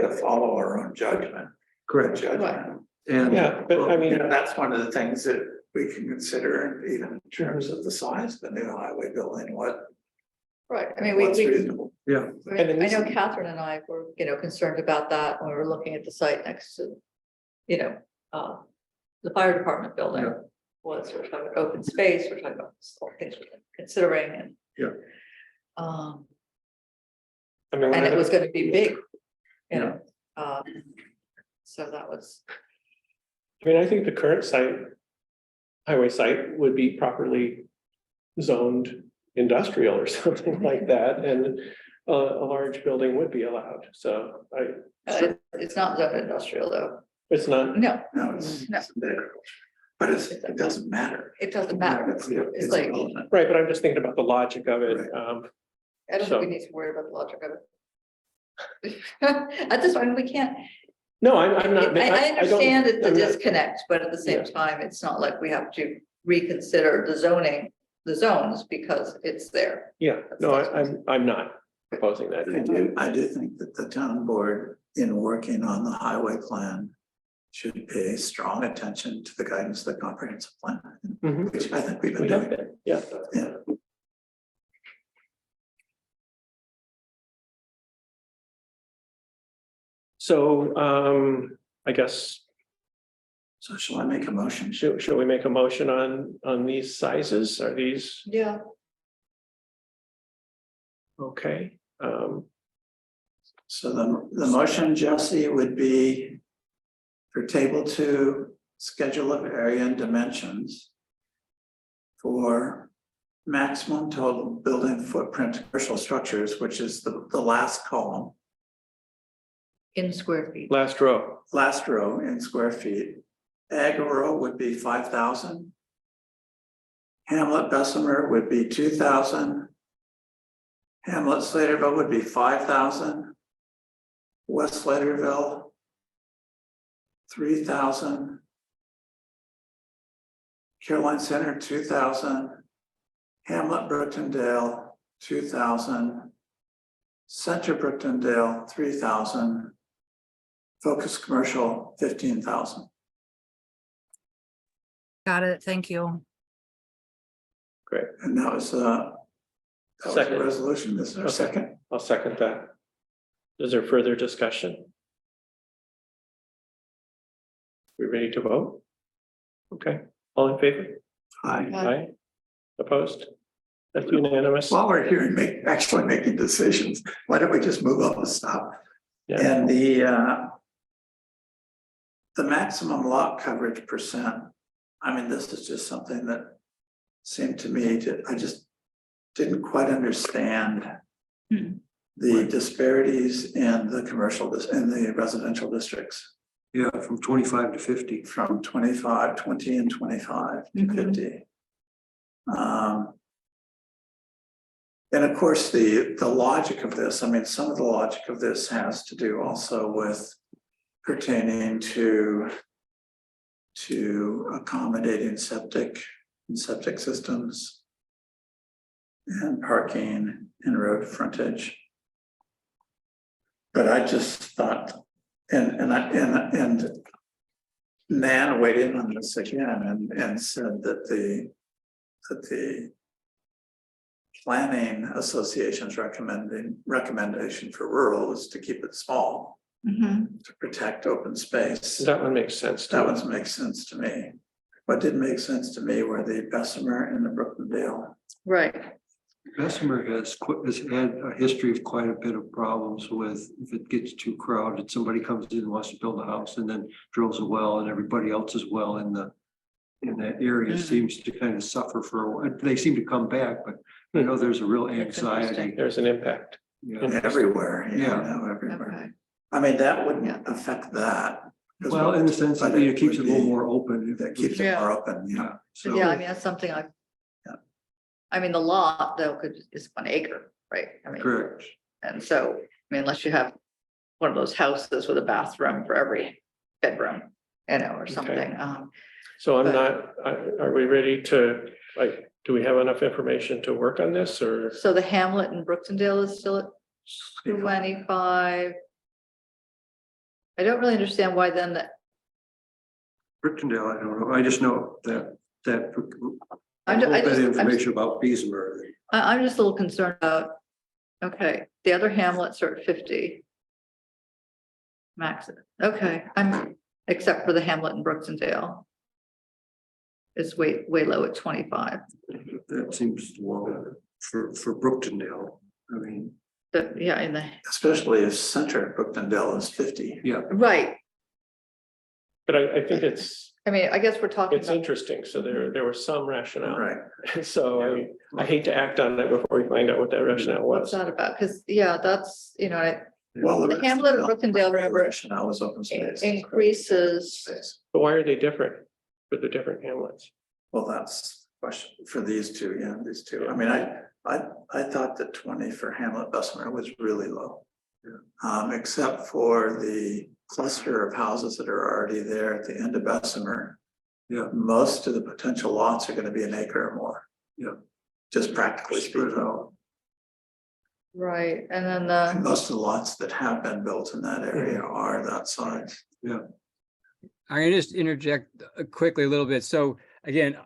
to follow our own judgment. Correct. Judgment. And. Yeah, but I mean, You know, that's one of the things that we can consider, even in terms of the size of the new highway building, Right, I mean, what's we, reasonable. Yeah, I know Catherine and I were, concerned about that when we were looking at the site next to, the fire department building. Yeah. Was, we're talking about open space, we're talking about all things we're considering and. Yeah. I mean, And it was gonna be big, you Yeah. know, so that was, I mean, I think the current highway site would be properly zoned industrial or something like that, and a large building would be allowed, so it's not zone industrial though, it's not, no, No, it's No. agriculture. But it doesn't matter. it doesn't matter, it's like, irrelevant. right, but I'm just thinking about the logic of it. I don't think we need to worry about the logic of it. At this point, we can't, No, I'm not. I don't- understand the I'm not- disconnect, but at the same Yeah. time, it's not like we have to reconsider the zones because it's there. Yeah, no, I'm not proposing that. I do think that the town board, in working on the highway plan, should pay strong attention to the guidance of the comprehensive plan, Mhm. which I think we've been We have doing. been, yeah. Yeah. So, I guess, So shall I make a motion? should we make a motion on these sizes? Are these Yeah. okay? So the motion, Jesse, would be for table 2, schedule of area and dimensions for maximum total building footprint commercial structures, which is the last column, In square feet. Last row, last row in square feet. Ag row would be 5,000. Hamlet Bessemer would be 2,000. Hamlet Slaterville would be 5,000. West Slaterville, 3,000. Caroline Center, 2,000. Hamlet Brooktondale, 2,000. Center Brooktondale, 3,000. Focus Commercial, 15,000. Got it. Thank you. great. And that was the Second. resolution. Is there a Okay. second? I'll second that. Is there further discussion? We ready to vote? Okay, all in favor? Aye. Aye. Opposed? That's unanimous. While we're here and actually making decisions, why don't we just move up and stop? Yeah. And the maximum lot coverage percent, I mean, this is just something that seemed to me I just didn't quite understand the disparities in the commercial, in the residential districts. Yeah, from 25 to 50. From 25, 20 and 25 to 50. And of course, the logic of this, I mean, some of the logic of this has to do also with pertaining to accommodating septic and septic systems and parking and road frontage. But I just thought, and Nan weighed in on this again and said that the planning association's recommendation for rural is to keep it small, to protect open space. That one makes sense. That one makes sense to me. What didn't make sense to me were the Bessemer and the Brookendale. Right. Bessemer has had a history of quite a bit of problems with, if it gets too crowded, somebody comes in and wants to build a house and then drills a well, and everybody else's well in that area seems to kind of suffer for a while. They seem to come back, but I know there's a real anxiety. There's an impact. Everywhere, Yeah. everywhere. Okay. I mean, that wouldn't affect that. 'cause Well, in the sense that but it keeps it a would little be- more open. That keeps it Yeah. more open, yeah. So, Yeah, I mean, that's something Yeah. I mean, the lot though is 1 acre, right? I mean, correct. and so, I mean, unless you have one of those houses with a bathroom for every bedroom, or something. So I'm But- not, are we ready to, like, do we have enough information to work on this or? So the Hamlet in Brooksondale is still at 25. I don't really understand why then that, Brookendale, I don't know. I just know that a I little bit of just, information about Bessemer. I'm just a little concerned about, okay, the other Hamlets are at 50. Max, okay, except for the Hamlet in Brooksondale. Is way low at 25. That seems low for Brookendale. I mean, But yeah, in the, Especially if center Brookendale is 50. yeah. right, But I think it's I mean, I guess we're talking about, interesting. So there was some rationale. Right. So I hate to act on that before we find out what that rationale what's was. that about? Because, yeah, that's, Well, the Hamlet of Brookendale River rationale was open space. increases. But why are they different for the different hamlets? Well, that's the question for these two, these two. I mean, I thought that 20 for Hamlet Bessemer was really low. Except for the cluster of houses that are already there at the end of Bessemer. Yeah. Most of the potential lots are gonna be 1 acre or more. Yeah. Just practically speaking. Right, and then And most of the lots that have been built in that area are that size. I'm gonna just interject quickly a little bit. So again,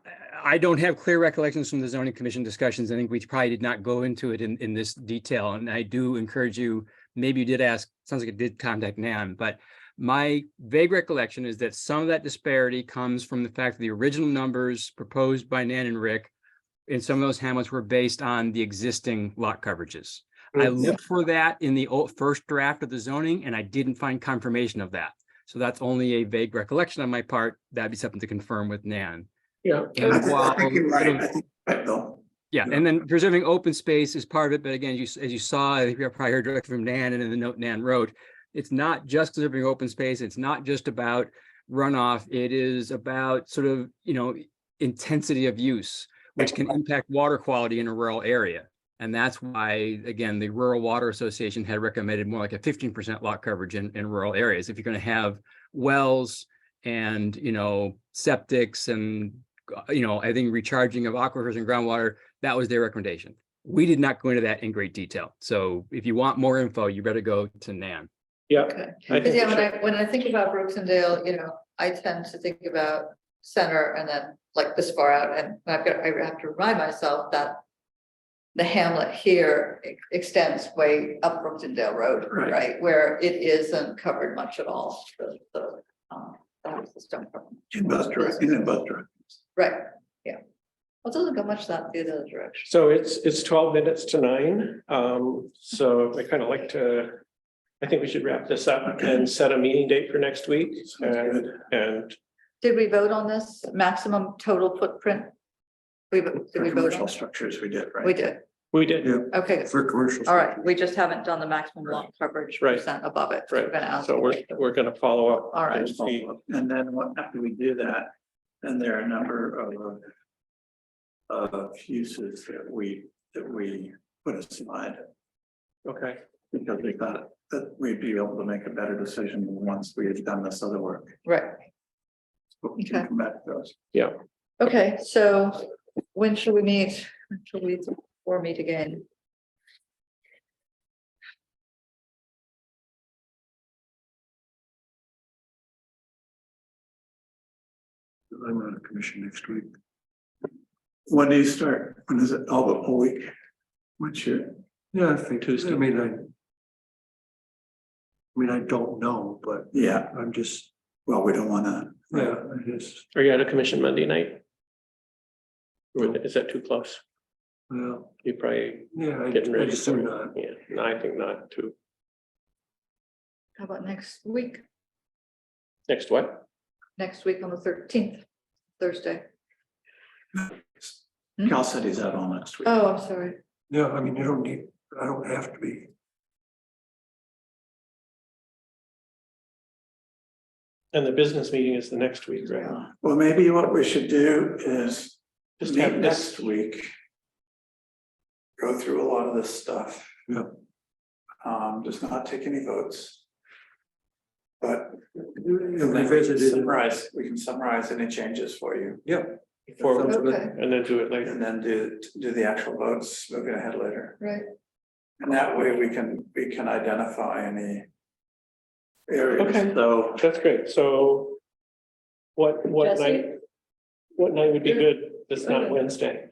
I don't have clear recollections from the zoning commission discussions. I think we probably did not go into it in this detail. And I do encourage you, maybe you did ask, sounds like it did contact Nan, but my vague recollection is that some of that disparity comes from the fact that the original numbers proposed by Nan and Rick in some of those hamlets were based on the existing lot coverages. I looked for that in the first draft of the zoning and I didn't find confirmation of that. So that's only a vague recollection on my part. That'd be something to confirm with Nan. Yeah. And I think you're right. while- I think you're right, Bill. Yeah, and then preserving open space is part of it, but again, as you saw, I think we probably heard directly from Nan and in the note Nan wrote, it's not just preserving open space, it's not just about runoff, it is about sort of, intensity of use, which can impact water quality in a rural area. And that's why, again, the Rural Water Association had recommended more like a 15% lot coverage in rural areas. If you're going to have wells and, septics and, I think recharging of aquifers and groundwater, that was their recommendation. We did not go into that in great detail. So if you want more info, you better go to Nan. Yeah. Okay. I think Yeah, we when I think about Brooksondale, I tend to think about center and then like this far out, and I have to remind myself that the hamlet here extends way up Brooksondale Road, right, where it isn't covered much at all. The houses don't cover much. In both directions. Right, yeah. Well, it doesn't go much the other direction. So it's 12 minutes to 9. So I kind of I think we should wrap this up and set a meeting date for next week. And Did we vote on this maximum total footprint? Did we vote Commercial on? structures we did, right? We did. we did. Okay, For commercial. all right. We just haven't done the maximum lot coverage Right. percent above it. Right. We're gonna ask. So we're going to follow up. All right. and see. And then after we do that, then there are a number of uses that we put aside Okay. because we thought that we'd be able to make a better decision once we had done this other work. Right. But we Okay. can come back to those. Yeah, Okay, so when should we meet? When should we or meet again? I'm on a commission next week. When do you start? When is it? All the whole week? What's your? Yeah, I think Tuesday. I mean, I don't know, but Yeah, I'm just, well, we don't wanna. yeah, I just, are you at a commission Monday night? Or is that too close? well, You probably yeah, getting I ready just for do it. not. Yeah, no, I think not too. How about next week? Next what? Next week on the 13th, Thursday. Cal said he's out all next week. Oh, I'm sorry. Yeah, I mean, I don't have to be. And the business meeting is the next week, right? Well, maybe what we should do is Just meet have next week. Go through a lot of this stuff. Yeah. Just not take any votes. But Revisit it. we can summarize any changes for you. Yep. Before, Okay. and then do it later. And then do the actual votes, moving ahead later. Right. And that way we can identify any areas, Okay. so. That's great. So what Jesse? night? What night would be good? That's not Wednesday.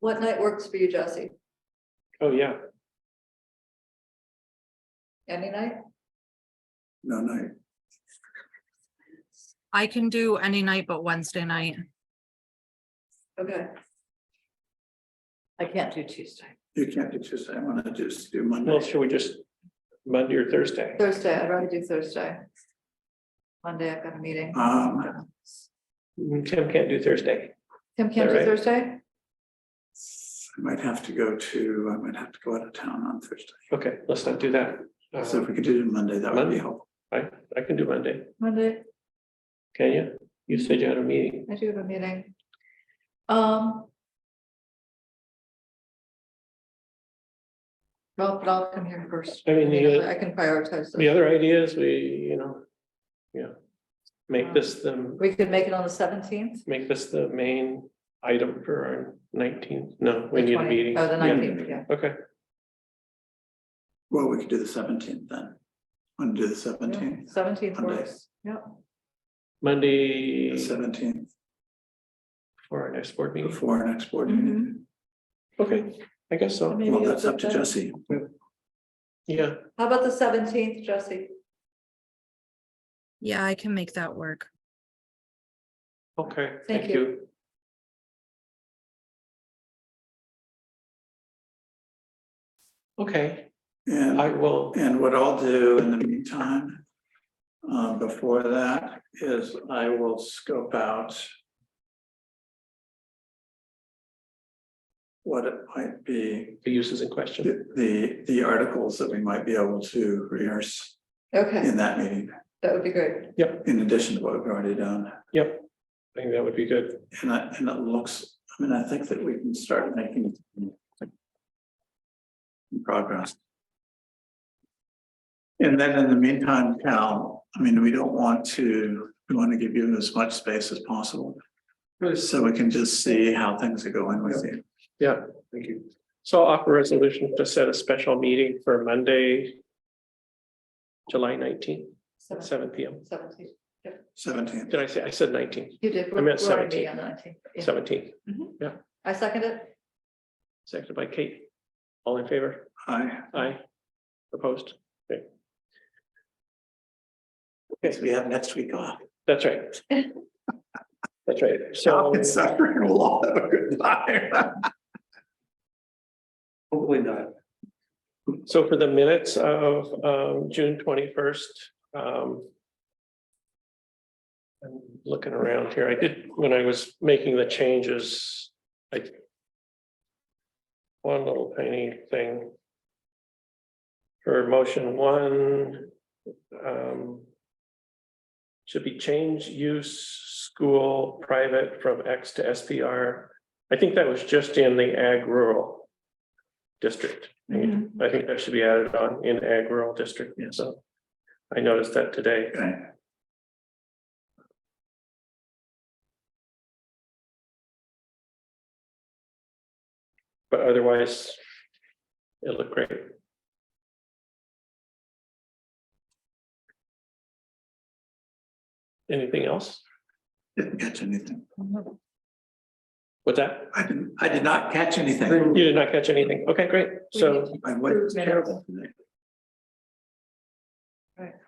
What night works for you, Jesse? Oh, yeah. Any night? No, no, I can do any night but Wednesday night. Okay. I can't do Tuesday. you can't do Tuesday, I wanna just do Well, Monday. should we just Monday or Thursday? Thursday, I'd rather do Thursday. Monday, I've got a meeting. Tim can't do Thursday. Tim can't Is do that right? Thursday? I might have to go out of town on Thursday. Okay, let's not do that. So if we could do it Monday, that would Monday. be helpful. I can do Monday. Monday, Can you? You said you had a meeting. I do have a meeting. Well, but I'll come here first. I mean, I can prioritize The this. other idea is make this We could make it on the 17th. the main item for our 19th. No, we need a meeting. Oh, the Yeah. 19th, yeah. Okay, Well, we could do the 17th then. Want to do the 17th? 17th Monday. works, yeah. Monday The 17th, for our next board meeting. before our next board meeting. Okay, I guess so. Maybe Well, you'll that's up to put that- Jesse. Yeah, How about the 17th, Jesse? Yeah, I can make that work. okay, Thank thank you. Okay, And I will, And what I'll do in the meantime, before that, is I will scope out what it might be, the uses in question. the articles that we might be able to rehearse Okay, in that meeting, that would be great. in addition to what we've already done. Yep, I think that would be good. And it looks, I think that we can start making progress. And then in the meantime, Cal, we don't want to, we want to give you as much space as possible. So we can just see how things are going with you. Yeah, thank you. So I'll offer a resolution to set a special meeting for Monday, July 19th, at 7 p.m. 17th. 17th. Did I say, I said 19th, You did. I meant We're already 17th. on the 19th. Yeah. 17th, I second it. seconded by Kate. All in favor? Hi. Aye. Opposed? Okay, So we have next week off. that's right. That's right. So It's suffering a lot of a good time. Hopefully not. So for the minutes of June 21st, I'm looking around here. I did, when I was making the changes, one little tiny thing. For motion 1, should be change use school private from X to SPR. I think that was just in the ag rural. district. I think that should be added on in ag rural district. So I noticed that today. Okay. But otherwise, it looked great. Anything else? Didn't catch anything. What's that? I did not catch anything. You did not catch anything. Okay, great. So, My wife was terrible today.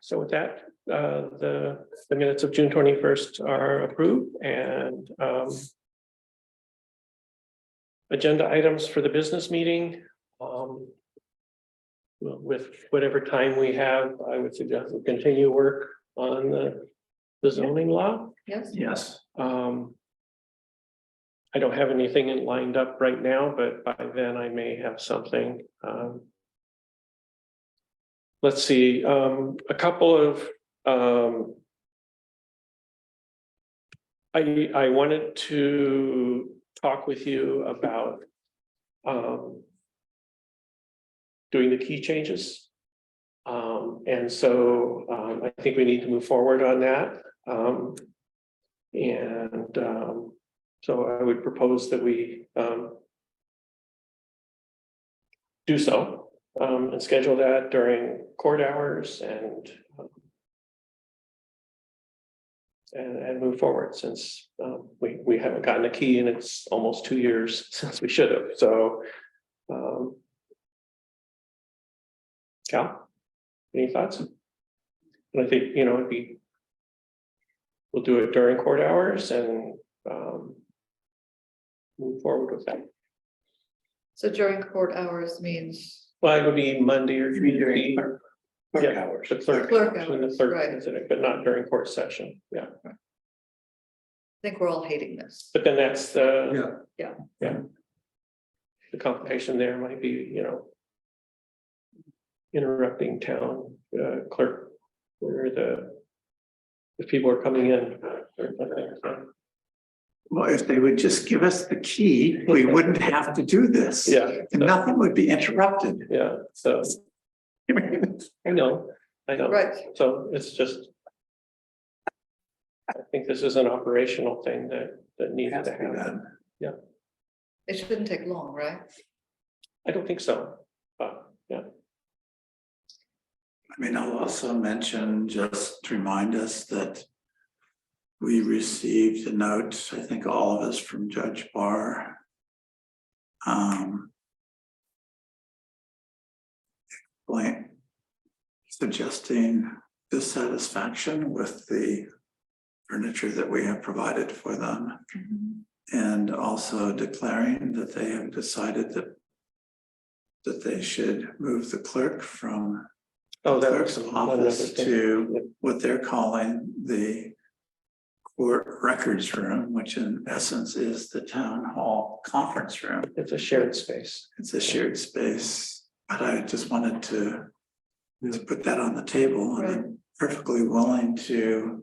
so with that, the minutes of June 21st are approved and agenda items for the business meeting. With whatever time we have, I would suggest we continue work on the zoning law. Yes, Yes. I don't have anything lined up right now, but by then I may have something. Let's see, a couple of I wanted to talk with you about doing the key changes. And so I think we need to move forward on that. So I would propose that we do so and schedule that during court hours and move forward, since we haven't gotten a key and it's almost 2 years since we should have. So Cal, any thoughts? And I think, you know, we'll do it during court hours and move forward with that. so during court hours means Well, it would be Monday or Tuesday. Clerk hours. The clerk. Clerk when the hours, clerk right. is in it, but not during court session, yeah. I think we're all hating this. But then that's the. Yeah. Yeah. The complication there might be, you know. Interrupting town clerk where if people are coming in or something, so. Well, if they would just give us the key, we wouldn't have to do this. Yeah. And nothing would be interrupted. Yeah, so I know. Right. So it's just. I think this is an operational thing that needs to happen. Yeah, It shouldn't take long, right? I don't think so, but yeah. I mean, I'll also mention, just to remind us that we received a note, I think all of us, from Judge Barr. Suggesting dissatisfaction with the furniture that we have provided for them. And also declaring that they have decided that they should move the clerk from Oh, that clerk's was office to what they're calling the court records room, which in essence is the town hall conference room. It's a shared space. It's a shared space, but I just wanted to put that on the table, and I'm perfectly willing to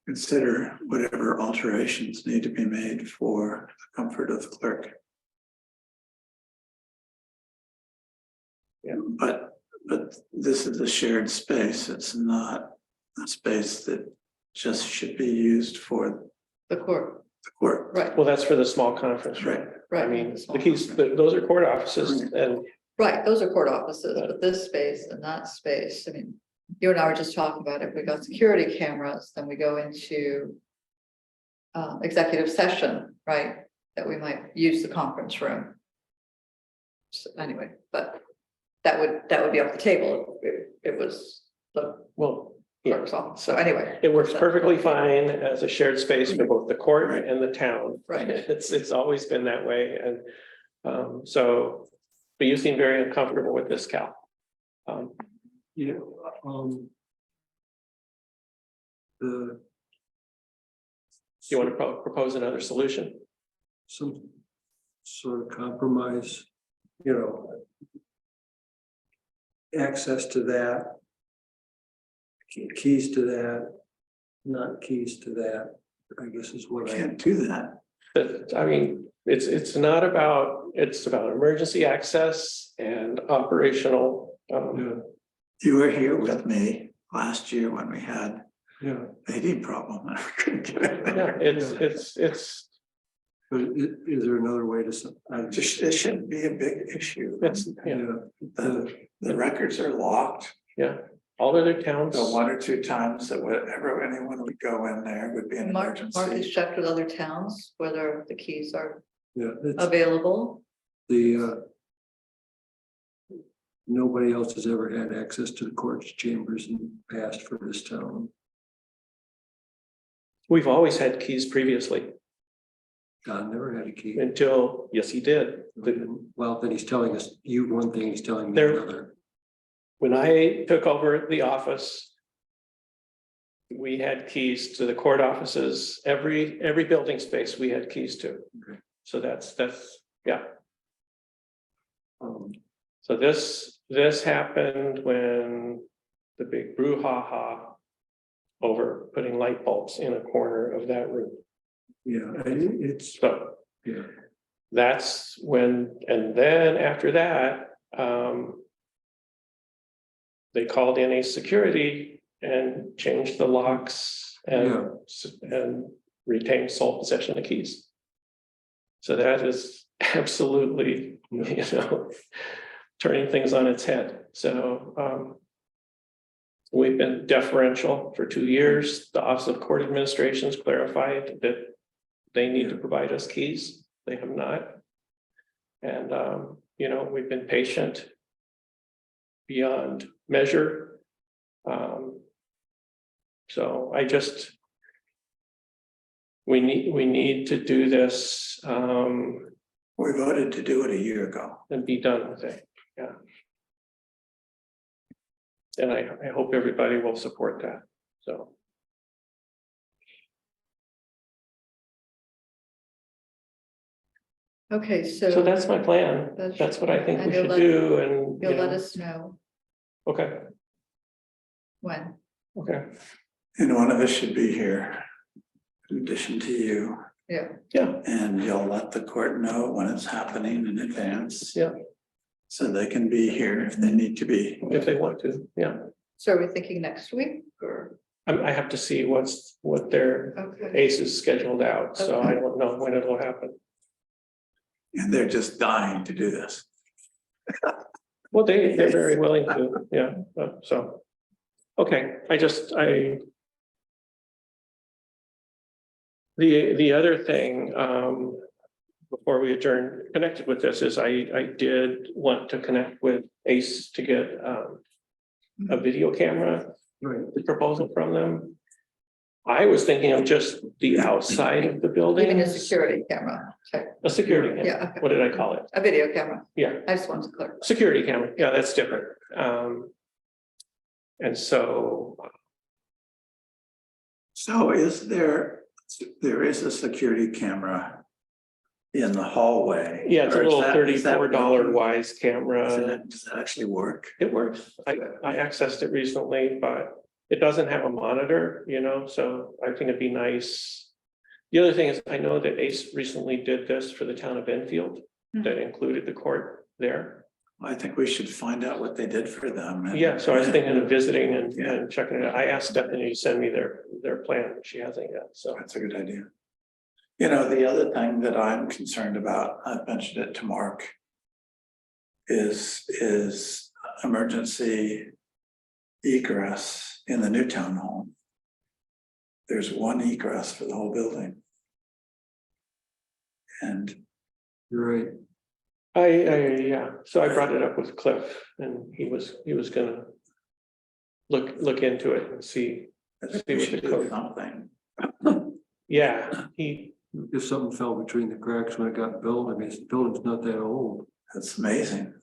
consider whatever alterations need to be made for the comfort of the clerk. Yeah. But this is a shared space. It's not a space that just should be used for The court, the court. right, Well, that's for the small conference room. right. I mean, the keys, those are court offices and Right, those are court offices, but this space and that space, I mean, you and I were just talking about it, we got security cameras, then we go into. Executive session, right, that we might use the conference room. So anyway, but that would be off the table if it was the well, yeah. clerk's office, so anyway. It works perfectly fine as a shared space for both the court and the town. Right. It's always been that way, and so, but you seem very uncomfortable with this, Cal. You want to propose another solution? Some sort of compromise, you know. Access to that. Keys to that, not keys to that, I guess is what We I. can't do that. That, I mean, it's not about, it's about emergency access and operational. You were here with me last year when we had Yeah, a heating problem. I couldn't get it Yeah, there. it's, but is there another way to? It shouldn't be a big issue. yeah, The records are locked. yeah, all other towns. The 1 or 2 times that whenever anyone would go in there would be an Mark has emergency. checked with other towns whether the keys are Yeah, it's available. the. Nobody else has ever had access to the court's chambers in the past for this town. We've always had keys previously Don never had a key. until, yes, he did. Well, then he's telling us, you one thing, he's telling me There- another. When I took over the office, we had keys to the court offices, every building space we had keys to. Okay. So that's, yeah. Um, So this happened when the big brouhaha over putting light bulbs in a corner of that room. yeah, it's, So yeah, that's when, and then after that, they called in a security and changed the locks and retained sole possession of keys. So that is absolutely, you know, turning things on its head. So we've been deferential for 2 years. The Office of Court Administration's clarified that they need to provide us keys. They have not. And you know, we've been patient beyond measure. So I just, we need to do this We voted to do it a year ago. and be done with it. Yeah. And I hope everybody will support that. So. Okay, So that's my plan. That's what I think and we you'll should let- do and. You'll you know, let us know Okay, when. okay, And one of us should be here in addition to you. Yeah. yeah, And you'll let the court know when it's happening in advance. Yeah. So they can be here if they need to be. if they want to, yeah. So are we thinking next week or? I have to see what their Okay. ACE is scheduled out, so I Okay. don't know when it'll happen. And they're just dying to do this. Well, they're very willing to, yeah, so. Okay, the other thing, before we adjourn, connected with this is I did want to connect with ACE to get a video camera right, proposal from them. I was thinking of just the outside of the building. Even a security camera, okay, A security camera. Yeah, okay. What did I call it? a video camera. Yeah, I just wanted to clarify. security camera. Yeah, that's different. And so, So there is a security camera in the hallway? yeah, it's a Or is little that- is that $34 working? Wise camera. Does that actually work? It works. I accessed it recently, but it doesn't have a monitor, you know, so I think it'd be nice. The other thing is, I know that ACE recently did this for the town of Enfield that included the court there. I think we should find out what they did for them. and- Yeah, so I was thinking of visiting and checking it out. I asked Stephanie to send me their plan, but she hasn't yet, so. That's a good idea. You know, the other thing that I'm concerned about, I've mentioned it to Mark, is emergency egress in the new town hall. There's one egress for the whole building. And you're right. Yeah, so I brought it up with Cliff and he was gonna look into it and see. I think See we what should the do code- something. Yeah, If something fell between the cracks when it got built, I mean, the building's not that old. That's amazing.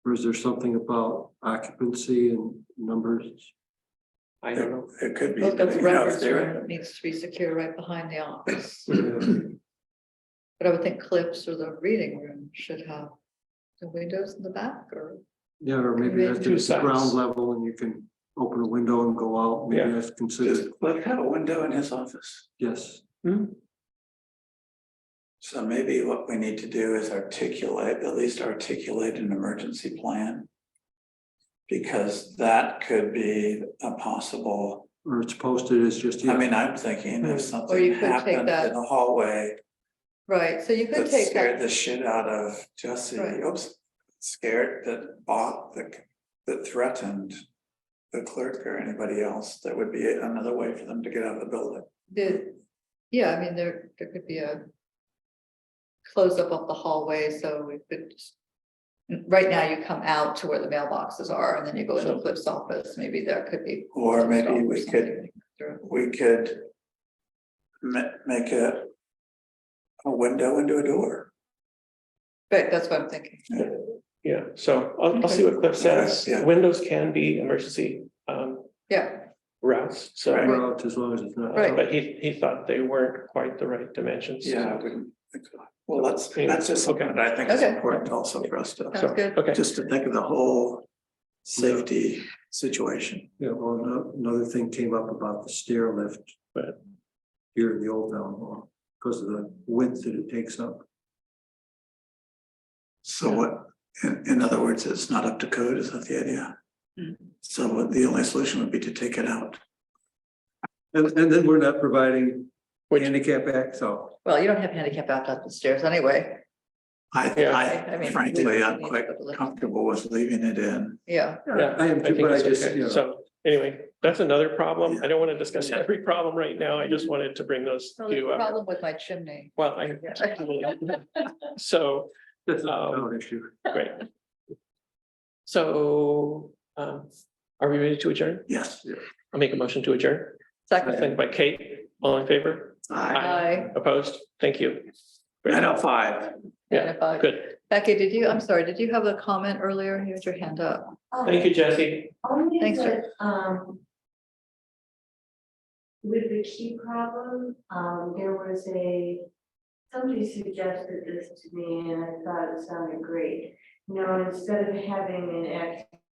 Or is there something about occupancy and numbers? I don't know. It could be. Well, that's you know, if records they're- room that needs to be secure right behind the office. Yeah, But I would think clips or the reading room should have the windows in the back or. Yeah, or maybe that's Two just the ground sides. level and you can open a window and go out, maybe Yeah. that's Does considered, Cliff have a window in his office? yes. So maybe what we need to do is at least articulate an emergency plan. Because that could be a possible, Or it's posted as just. I mean, I'm thinking Hmm. if Or something you could take happened that- in the hallway Right, so you could that take scared the that, shit out of Jesse, Right. oops, scared that threatened the clerk or anybody else, that would be another way for them to get out of the building. yeah, I mean, there could be a close up of the hallway, so we could, right now you come out to where the mailboxes are, and then you go into So- Cliff's office, maybe there could be. Or some maybe stop or we something could, through. make a window into a door. Right, that's what I'm thinking. Yeah, so I'll see what Cliff says. Yeah. Windows can be emergency Yeah, routes, so. Right. Well, as long as it's not. Right. But he thought they weren't quite the right dimensions. Yeah, I wouldn't think so. Well, that's just Okay. something that I think is Okay. important also for us to, sounds good. Okay, just to think of the whole safety situation. Yeah, well, another thing came up about the stair lift. Right. Here in the old town hall, because of the width that it takes up. So what, in other words, it's not up to code, is that the idea? So the only solution would be to take it out. And then we're not providing Which- handicap access. Well, you don't have handicap out the stairs anyway, Yeah. I mean, Frankly, we I'm need to quite put the lift. comfortable with leaving it in. Yeah, yeah, I am I too, think but I it's just, okay. you know. So anyway, that's another problem. Yeah. I don't want to discuss every problem right now. I just wanted to bring those so to there's you. a problem with my chimney. Well, so, That's a Um, town issue. great. So, are we ready to adjourn? Yes. I'll make a motion to adjourn. Second, Second by Kate, all in favor? Aye. Opposed? Thank you. Great. 9:05. Yeah, good. Becky, I'm sorry, did you have a comment earlier? You had your hand up. Thank you, Jesse. Only Thanks, that, with the key problem, there was somebody suggested this to me and I thought it sounded great. You know, instead of having an